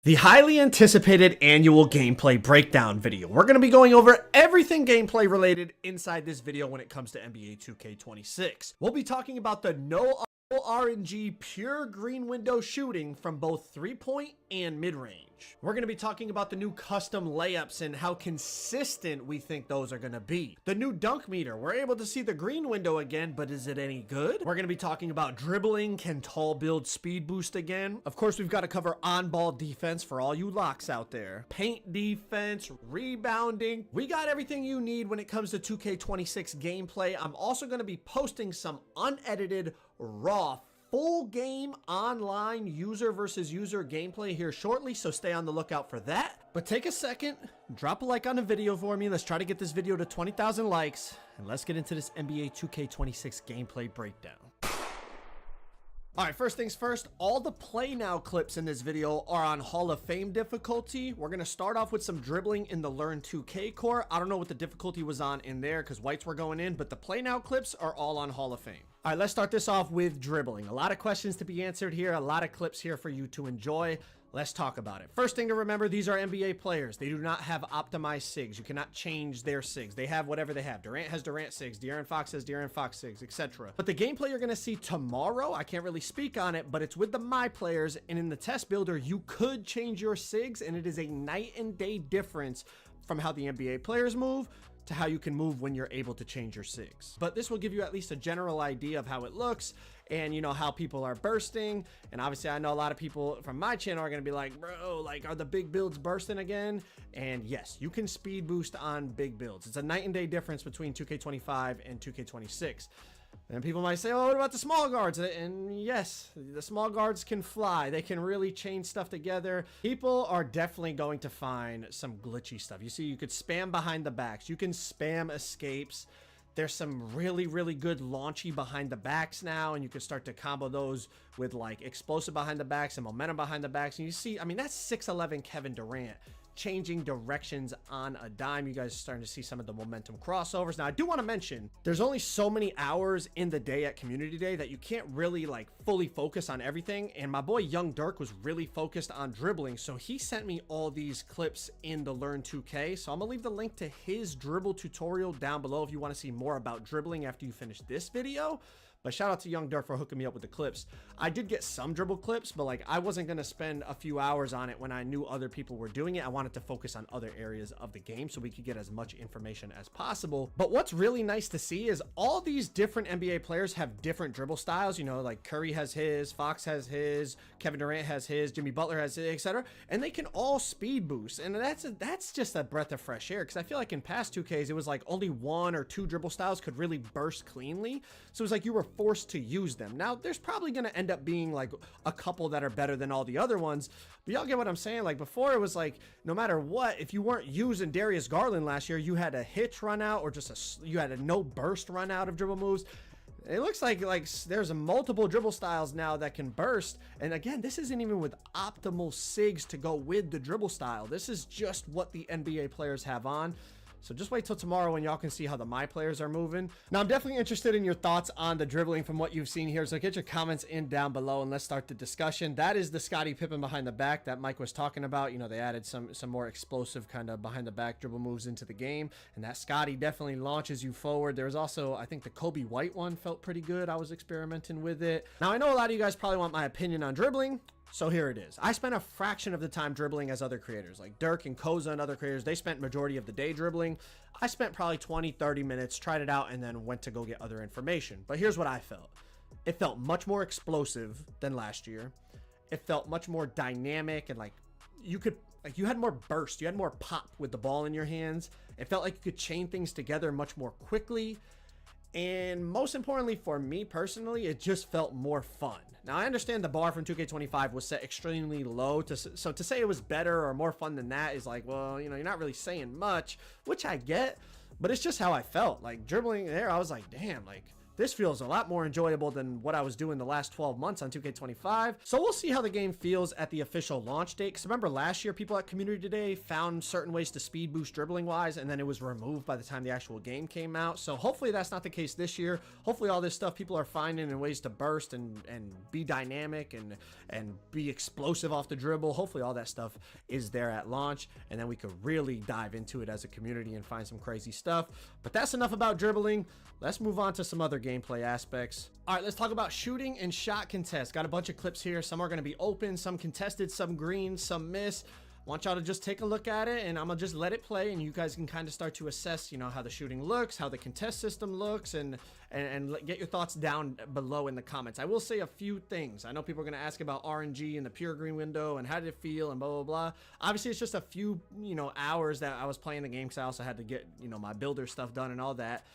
The highly anticipated annual gameplay breakdown video. We're going to be going over everything gameplay related inside this video when it comes to NBA 2K26. We'll be talking about the no RNG pure green window shooting from both 3-point and mid-range. We're going to be talking about the new custom layups and how consistent we think those are going to be. The new dunk meter. We're able to see the green window again, but is it any good? We're going to be talking about dribbling. Can tall build speed boost again? Of course, we've got to cover on-ball defense for all you locks out there. Paint defense, rebounding. We got everything you need when it comes to 2K26 gameplay. I'm also going to be posting some unedited, raw, full game online user versus user gameplay here shortly, so stay on the lookout for that. But take a second, drop a like on the video for me. Let's try to get this video to 20,000 likes, and let's get into this NBA 2K26 gameplay breakdown. All right, first things first, all the play now clips in this video are on Hall of Fame difficulty. We're going to start off with some dribbling in the Learn 2K core. I don't know what the difficulty was on in there because whites were going in, but the play now clips are all on Hall of Fame. All right, let's start this off with dribbling. A lot of questions to be answered here, a lot of clips here for you to enjoy. Let's talk about it. First thing to remember, these are NBA players. They do not have optimized SIGs. You cannot change their SIGs. They have whatever they have. Durant has Durant SIGs. De'Aaron Fox has De'Aaron Fox SIGs, etc. But the gameplay you're going to see tomorrow, I can't really speak on it, but it's with the My Players, and in the test builder, you could change your SIGs, and it is a night and day difference from how the NBA players move to how you can move when you're able to change your SIGs. But this will give you at least a general idea of how it looks and, you know, how people are bursting. And obviously I know a lot of people from my channel are going to be like, bro, like, are the big builds bursting again? And yes, you can speed boost on big builds. It's a night and day difference between 2K25 and 2K26. And people might say, oh, what about the small guards? And yes, the small guards can fly. They can really chain stuff together. People are definitely going to find some glitchy stuff. You see, you could spam behind the backs. You can spam escapes. There's some really, really good launchy behind the backs now, and you can start to combo those with like explosive behind the backs and momentum behind the backs. And you see, I mean, that's 6'11" Kevin Durant changing directions on a dime. You guys are starting to see some of the momentum crossovers. Now, I do want to mention there's only so many hours in the day at Community Day that you can't really like fully focus on everything. And my boy Young Dirk was really focused on dribbling, so he sent me all these clips in the Learn 2K. So I'm gonna leave the link to his dribble tutorial down below if you want to see more about dribbling after you finish this video. But shout out to Young Dirk for hooking me up with the clips. I did get some dribble clips, but like I wasn't going to spend a few hours on it when I knew other people were doing it. I wanted to focus on other areas of the game so we could get as much information as possible. But what's really nice to see is all these different NBA players have different dribble styles. You know, like Curry has his, Fox has his, Kevin Durant has his, Jimmy Butler has his, etc. And they can all speed boost. And that's just a breath of fresh air, because I feel like in past 2Ks, it was like only 1 or 2 dribble styles could really burst cleanly. So it was like you were forced to use them. Now there's probably going to end up being like a couple that are better than all the other ones, but y'all get what I'm saying. Like before, it was like no matter what, if you weren't using Darius Garland last year, you had a hitch run out or just you had a no burst run out of dribble moves. It looks like there's multiple dribble styles now that can burst. And again, this isn't even with optimal SIGs to go with the dribble style. This is just what the NBA players have on. So just wait till tomorrow when y'all can see how the My Players are moving. Now, I'm definitely interested in your thoughts on the dribbling from what you've seen here. So get your comments in down below and let's start the discussion. That is the Scottie Pippen behind the back that Mike was talking about. You know, they added some more explosive kind of behind the back dribble moves into the game. And that Scottie definitely launches you forward. There's also, I think the Kobe White one felt pretty good. I was experimenting with it. Now, I know a lot of you guys probably want my opinion on dribbling. So here it is. I spent a fraction of the time dribbling as other creators like Dirk and Koza and other creators. They spent majority of the day dribbling. I spent probably 20-30 minutes, tried it out, and then went to go get other information. But here's what I felt. It felt much more explosive than last year. It felt much more dynamic, and like you had more burst. You had more pop with the ball in your hands. It felt like you could chain things together much more quickly. And most importantly for me personally, it just felt more fun. Now, I understand the bar from 2K25 was set extremely low, so to say it was better or more fun than that is like, well, you know, you're not really saying much, which I get, but it's just how I felt. Like dribbling there, I was like, damn, like This feels a lot more enjoyable than what I was doing the last 12 months on 2K25. So we'll see how the game feels at the official launch date. Because remember last year, people at Community Day found certain ways to speed boost dribbling wise, and then it was removed by the time the actual game came out. So hopefully that's not the case this year. Hopefully all this stuff people are finding in ways to burst and be dynamic and be explosive off the dribble. Hopefully all that stuff is there at launch, and then we could really dive into it as a community and find some crazy stuff. But that's enough about dribbling. Let's move on to some other gameplay aspects. All right, let's talk about shooting and shot contests. Got a bunch of clips here. Some are going to be open, some contested, some green, some miss. Want y'all to just take a look at it, and I'm gonna just let it play, and you guys can kind of start to assess, you know, how the shooting looks, how the contest system looks, and get your thoughts down below in the comments. I will say a few things. I know people are gonna ask about RNG and the pure green window and how did it feel and blah blah blah. Obviously, it's just a few, you know, hours that I was playing the game, because I also had to get, you know, my builder stuff done and all that.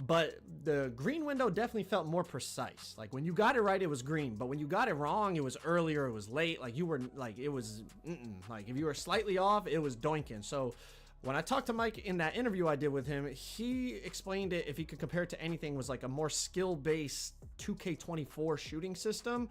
But the green window definitely felt more precise. Like when you got it right, it was green. But when you got it wrong, it was earlier, it was late. Like you were like, it was, like if you were slightly off, it was doinking. So when I talked to Mike in that interview I did with him, he explained it, if he could compare it to anything, was like a more skill-based 2K24 shooting system.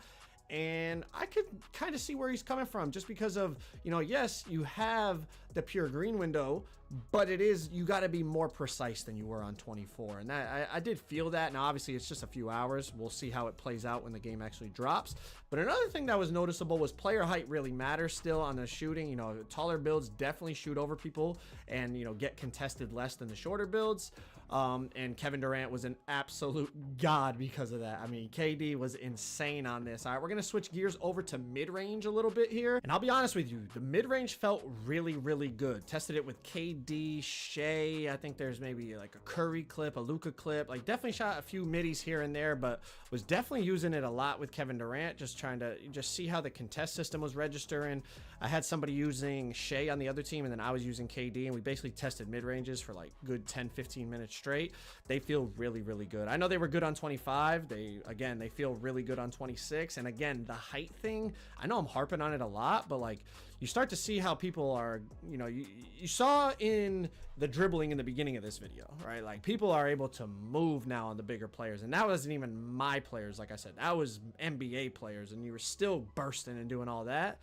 And I could kind of see where he's coming from, just because of, you know, yes, you have the pure green window, but it is, you got to be more precise than you were on 24. And that I did feel that. Now, obviously, it's just a few hours. We'll see how it plays out when the game actually drops. But another thing that was noticeable was player height really matters still on the shooting. You know, taller builds definitely shoot over people and, you know, get contested less than the shorter builds. And Kevin Durant was an absolute god because of that. I mean, KD was insane on this. All right, we're going to switch gears over to mid-range a little bit here. And I'll be honest with you, the mid-range felt really, really good. Tested it with KD, Shea. I think there's maybe like a Curry clip, a Luka clip. Like definitely shot a few middies here and there, but was definitely using it a lot with Kevin Durant, just trying to just see how the contest system was registering. I had somebody using Shea on the other team, and then I was using KD, and we basically tested mid-ranges for like good 10-15 minutes straight. They feel really, really good. I know they were good on 25. They feel really good on 26. And again, the height thing, I know I'm harping on it a lot, but like you start to see how people are, you know, you saw in the dribbling in the beginning of this video, right? Like people are able to move now on the bigger players, and that wasn't even my players. Like I said, that was NBA players, and you were still bursting and doing all that.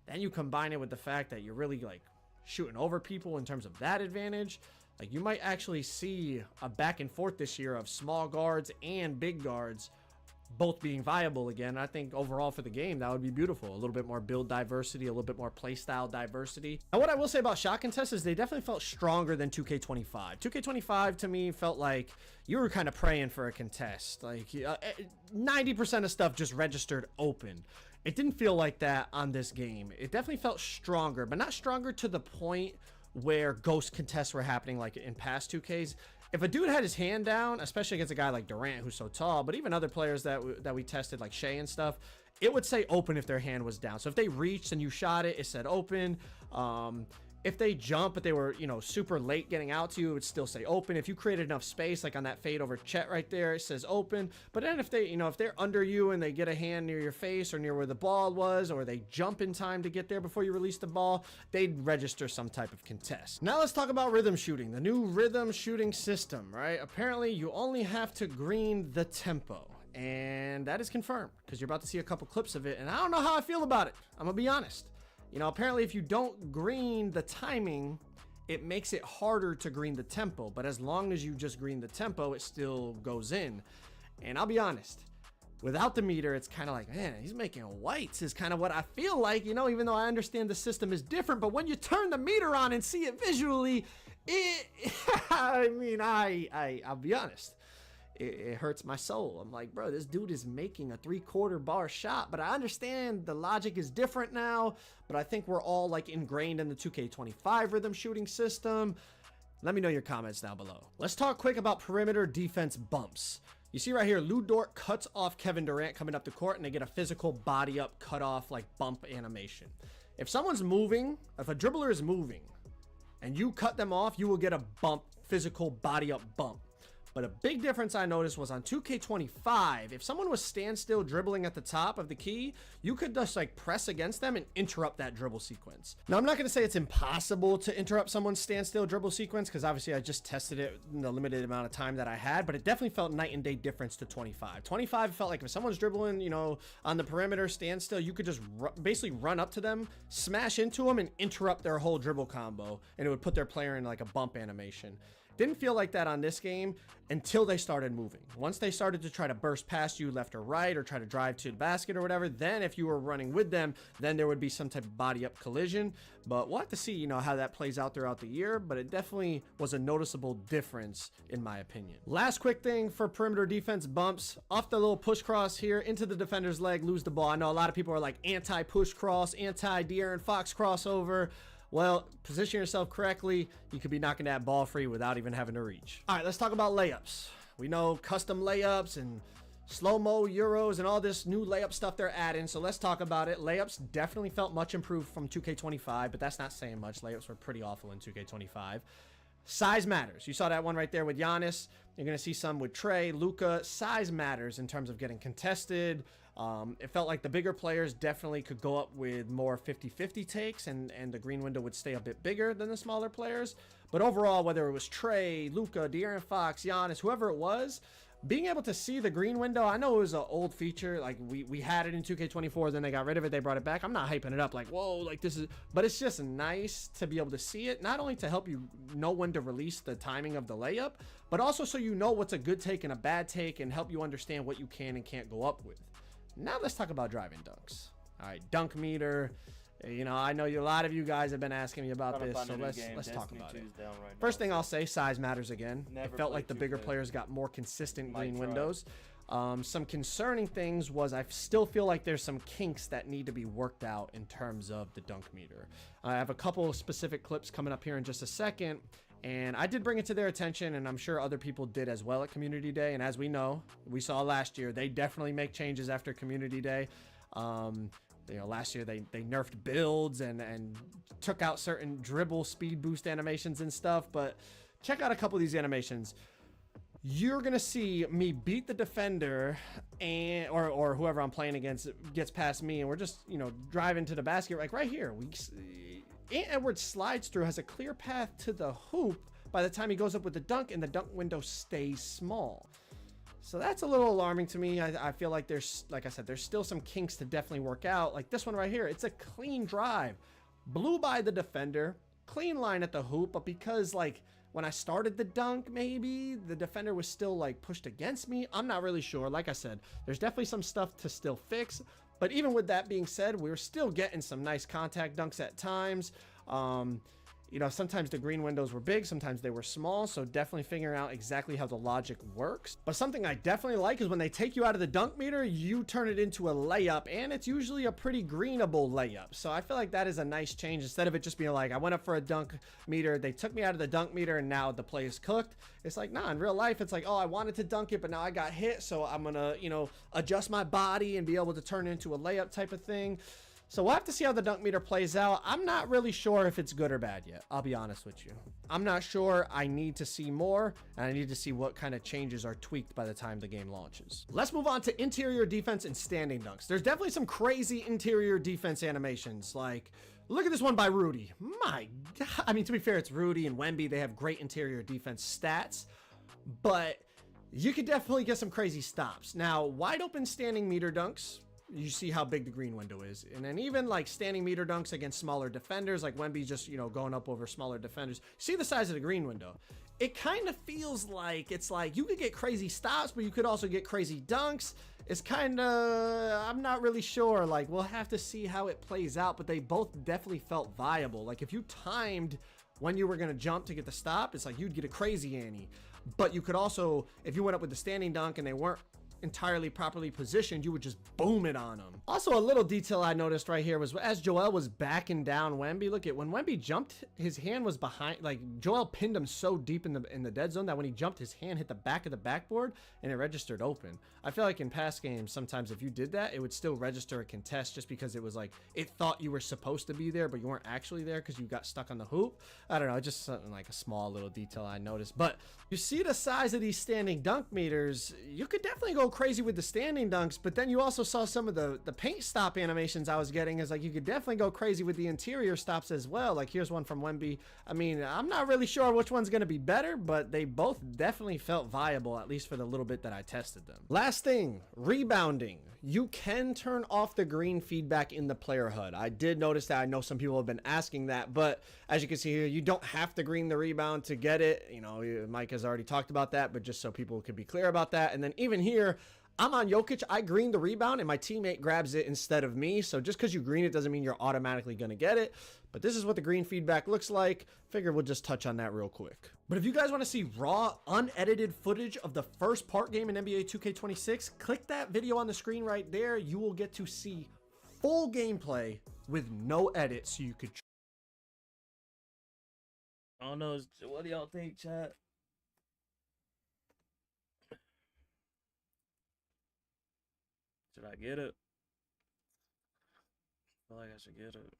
Then you combine it with the fact that you're really like shooting over people in terms of that advantage. Like you might actually see a back and forth this year of small guards and big guards both being viable again. I think overall for the game, that would be beautiful. A little bit more build diversity, a little bit more playstyle diversity. And what I will say about shot contests is they definitely felt stronger than 2K25. 2K25 to me felt like you were kind of praying for a contest. Like 90% of stuff just registered open. It didn't feel like that on this game. It definitely felt stronger, but not stronger to the point where ghost contests were happening like in past 2Ks. If a dude had his hand down, especially against a guy like Durant who's so tall, but even other players that we tested like Shea and stuff, it would say open if their hand was down. So if they reached and you shot it, it said open. If they jump, but they were, you know, super late getting out to you, it would still say open. If you created enough space, like on that fade over Chet right there, it says open. But then if they, you know, if they're under you and they get a hand near your face or near where the ball was, or they jump in time to get there before you release the ball, they'd register some type of contest. Now let's talk about rhythm shooting, the new rhythm shooting system, right? Apparently you only have to green the tempo. And that is confirmed because you're about to see a couple clips of it. And I don't know how I feel about it. I'm gonna be honest. You know, apparently if you don't green the timing, it makes it harder to green the tempo. But as long as you just green the tempo, it still goes in. And I'll be honest, without the meter, it's kind of like, man, he's making whites is kind of what I feel like, you know, even though I understand the system is different. But when you turn the meter on and see it visually, I mean, I'll be honest. It hurts my soul. I'm like, bro, this dude is making a 3/4 bar shot, but I understand the logic is different now, but I think we're all like ingrained in the 2K25 rhythm shooting system. Let me know your comments down below. Let's talk quick about perimeter defense bumps. You see right here, Lu Dort cuts off Kevin Durant coming up the court, and they get a physical body up cut off like bump animation. If someone's moving, if a dribbler is moving and you cut them off, you will get a bump, physical body up bump. But a big difference I noticed was on 2K25, if someone was standstill dribbling at the top of the key, you could just like press against them and interrupt that dribble sequence. Now, I'm not going to say it's impossible to interrupt someone's standstill dribble sequence, because obviously I just tested it in the limited amount of time that I had, but it definitely felt night and day difference to 25. 25 felt like if someone's dribbling, you know, on the perimeter, standstill, you could just basically run up to them, smash into them, and interrupt their whole dribble combo, and it would put their player in like a bump animation. Didn't feel like that on this game until they started moving. Once they started to try to burst past you left or right, or try to drive to the basket or whatever, then if you were running with them, then there would be some type of body up collision. But we'll have to see, you know, how that plays out throughout the year, but it definitely was a noticeable difference in my opinion. Last quick thing for perimeter defense bumps, off the little push cross here into the defender's leg, lose the ball. I know a lot of people are like anti-push cross, anti-De'Aaron Fox crossover. Well, position yourself correctly, you could be knocking that ball free without even having to reach. All right, let's talk about layups. We know custom layups and slow-mo Euros and all this new layup stuff they're adding, so let's talk about it. Layups definitely felt much improved from 2K25, but that's not saying much. Layups were pretty awful in 2K25. Size matters. You saw that one right there with Giannis. You're going to see some with Trey, Luka. Size matters in terms of getting contested. It felt like the bigger players definitely could go up with more 50-50 takes, and the green window would stay a bit bigger than the smaller players. But overall, whether it was Trey, Luka, De'Aaron Fox, Giannis, whoever it was, being able to see the green window, I know it was an old feature. Like we had it in 2K24, then they got rid of it, they brought it back. I'm not hyping it up like, whoa, like this is, but it's just nice to be able to see it, not only to help you know when to release the timing of the layup, but also so you know what's a good take and a bad take, and help you understand what you can and can't go up with. Now let's talk about driving dunks. All right, dunk meter. You know, I know a lot of you guys have been asking me about this, so let's talk about it. First thing I'll say, size matters again. It felt like the bigger players got more consistent green windows. Some concerning things was I still feel like there's some kinks that need to be worked out in terms of the dunk meter. I have a couple of specific clips coming up here in just a second, and I did bring it to their attention, and I'm sure other people did as well at Community Day. And as we know, we saw last year, they definitely make changes after Community Day. You know, last year they nerfed builds and took out certain dribble speed boost animations and stuff. But check out a couple of these animations. You're gonna see me beat the defender, and or whoever I'm playing against gets past me, and we're just, you know, driving to the basket. Like right here, Ant Edwards slides through, has a clear path to the hoop by the time he goes up with the dunk, and the dunk window stays small. So that's a little alarming to me. I feel like there's, like I said, there's still some kinks to definitely work out. Like this one right here, it's a clean drive, blew by the defender, clean line at the hoop, but because like when I started the dunk, maybe the defender was still like pushed against me. I'm not really sure. Like I said, there's definitely some stuff to still fix. But even with that being said, we were still getting some nice contact dunks at times. You know, sometimes the green windows were big, sometimes they were small, so definitely figuring out exactly how the logic works. But something I definitely like is when they take you out of the dunk meter, you turn it into a layup, and it's usually a pretty greenable layup. So I feel like that is a nice change. Instead of it just being like, I went up for a dunk meter, they took me out of the dunk meter, and now the play is cooked. It's like, nah, in real life, it's like, oh, I wanted to dunk it, but now I got hit, so I'm gonna, you know, adjust my body and be able to turn it into a layup type of thing. So we'll have to see how the dunk meter plays out. I'm not really sure if it's good or bad yet. I'll be honest with you. I'm not sure. I need to see more, and I need to see what kind of changes are tweaked by the time the game launches. Let's move on to interior defense and standing dunks. There's definitely some crazy interior defense animations. Like, look at this one by Rudy. My God. I mean, to be fair, it's Rudy and Wemby. They have great interior defense stats, but you could definitely get some crazy stops. Now, wide open standing meter dunks, you see how big the green window is. And then even like standing meter dunks against smaller defenders, like Wemby just, you know, going up over smaller defenders. See the size of the green window. It kind of feels like it's like you could get crazy stops, but you could also get crazy dunks. It's kind of, I'm not really sure. Like, we'll have to see how it plays out, but they both definitely felt viable. Like if you timed when you were going to jump to get the stop, it's like you'd get a crazy ante. But you could also, if you went up with the standing dunk and they weren't entirely properly positioned, you would just boom it on him. Also, a little detail I noticed right here was as Joel was backing down Wemby, look at when Wemby jumped, his hand was behind, like Joel pinned him so deep in the dead zone that when he jumped, his hand hit the back of the backboard and it registered open. I feel like in past games, sometimes if you did that, it would still register a contest just because it was like, it thought you were supposed to be there, but you weren't actually there because you got stuck on the hoop. I don't know, just something like a small little detail I noticed. But you see the size of these standing dunk meters, you could definitely go crazy with the standing dunks, but then you also saw some of the paint stop animations I was getting is like, you could definitely go crazy with the interior stops as well. Like here's one from Wemby. I mean, I'm not really sure which one's going to be better, but they both definitely felt viable, at least for the little bit that I tested them. Last thing, rebounding. You can turn off the green feedback in the player HUD. I did notice that. I know some people have been asking that, but as you can see here, you don't have to green the rebound to get it. You know, Mike has already talked about that, but just so people could be clear about that. And then even here, I'm on Jokic, I green the rebound and my teammate grabs it instead of me. So just because you green it doesn't mean you're automatically going to get it. But this is what the green feedback looks like. Figure we'll just touch on that real quick. But if you guys want to see raw, unedited footage of the first part game in NBA 2K26, click that video on the screen right there. You will get to see full gameplay with no edit, so you could... I don't know. What do y'all think, chat? Should I get it? I feel like I should get it.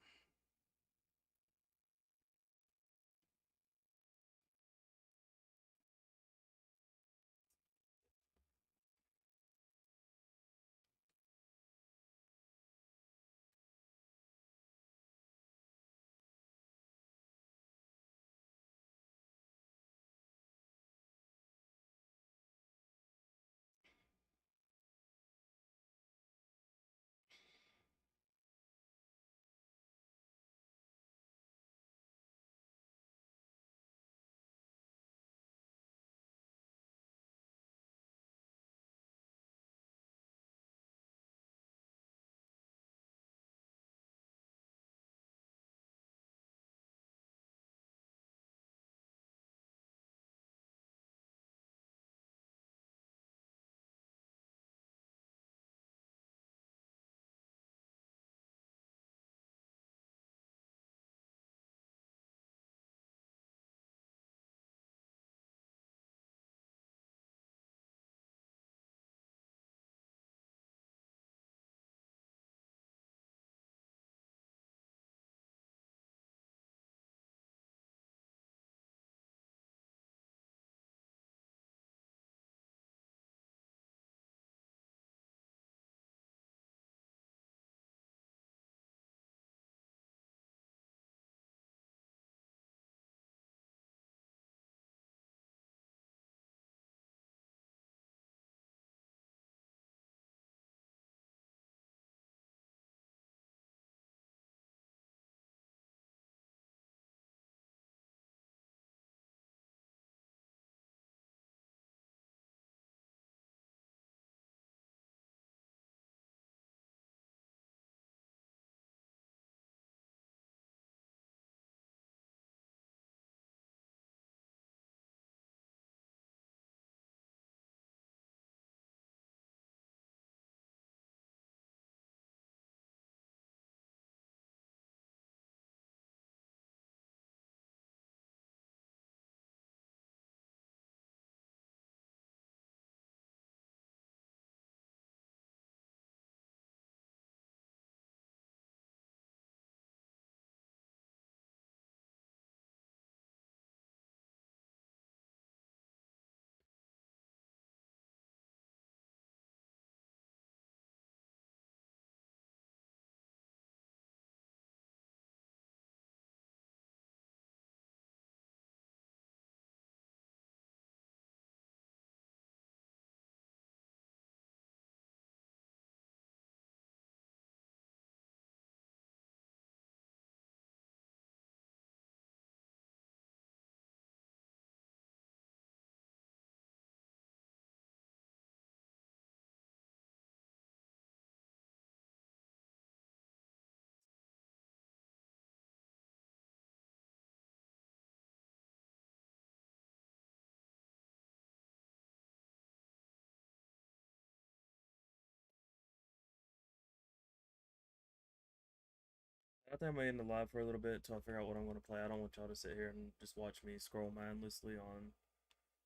I think I'm gonna end the live for a little bit until I figure out what I'm gonna play. I don't want y'all to sit here and just watch me scroll mindlessly on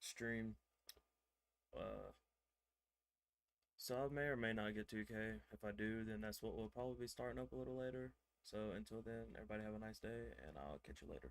stream. So I may or may not get 2K. If I do, then that's what we'll probably be starting up a little later. So until then, everybody have a nice day, and I'll catch you later.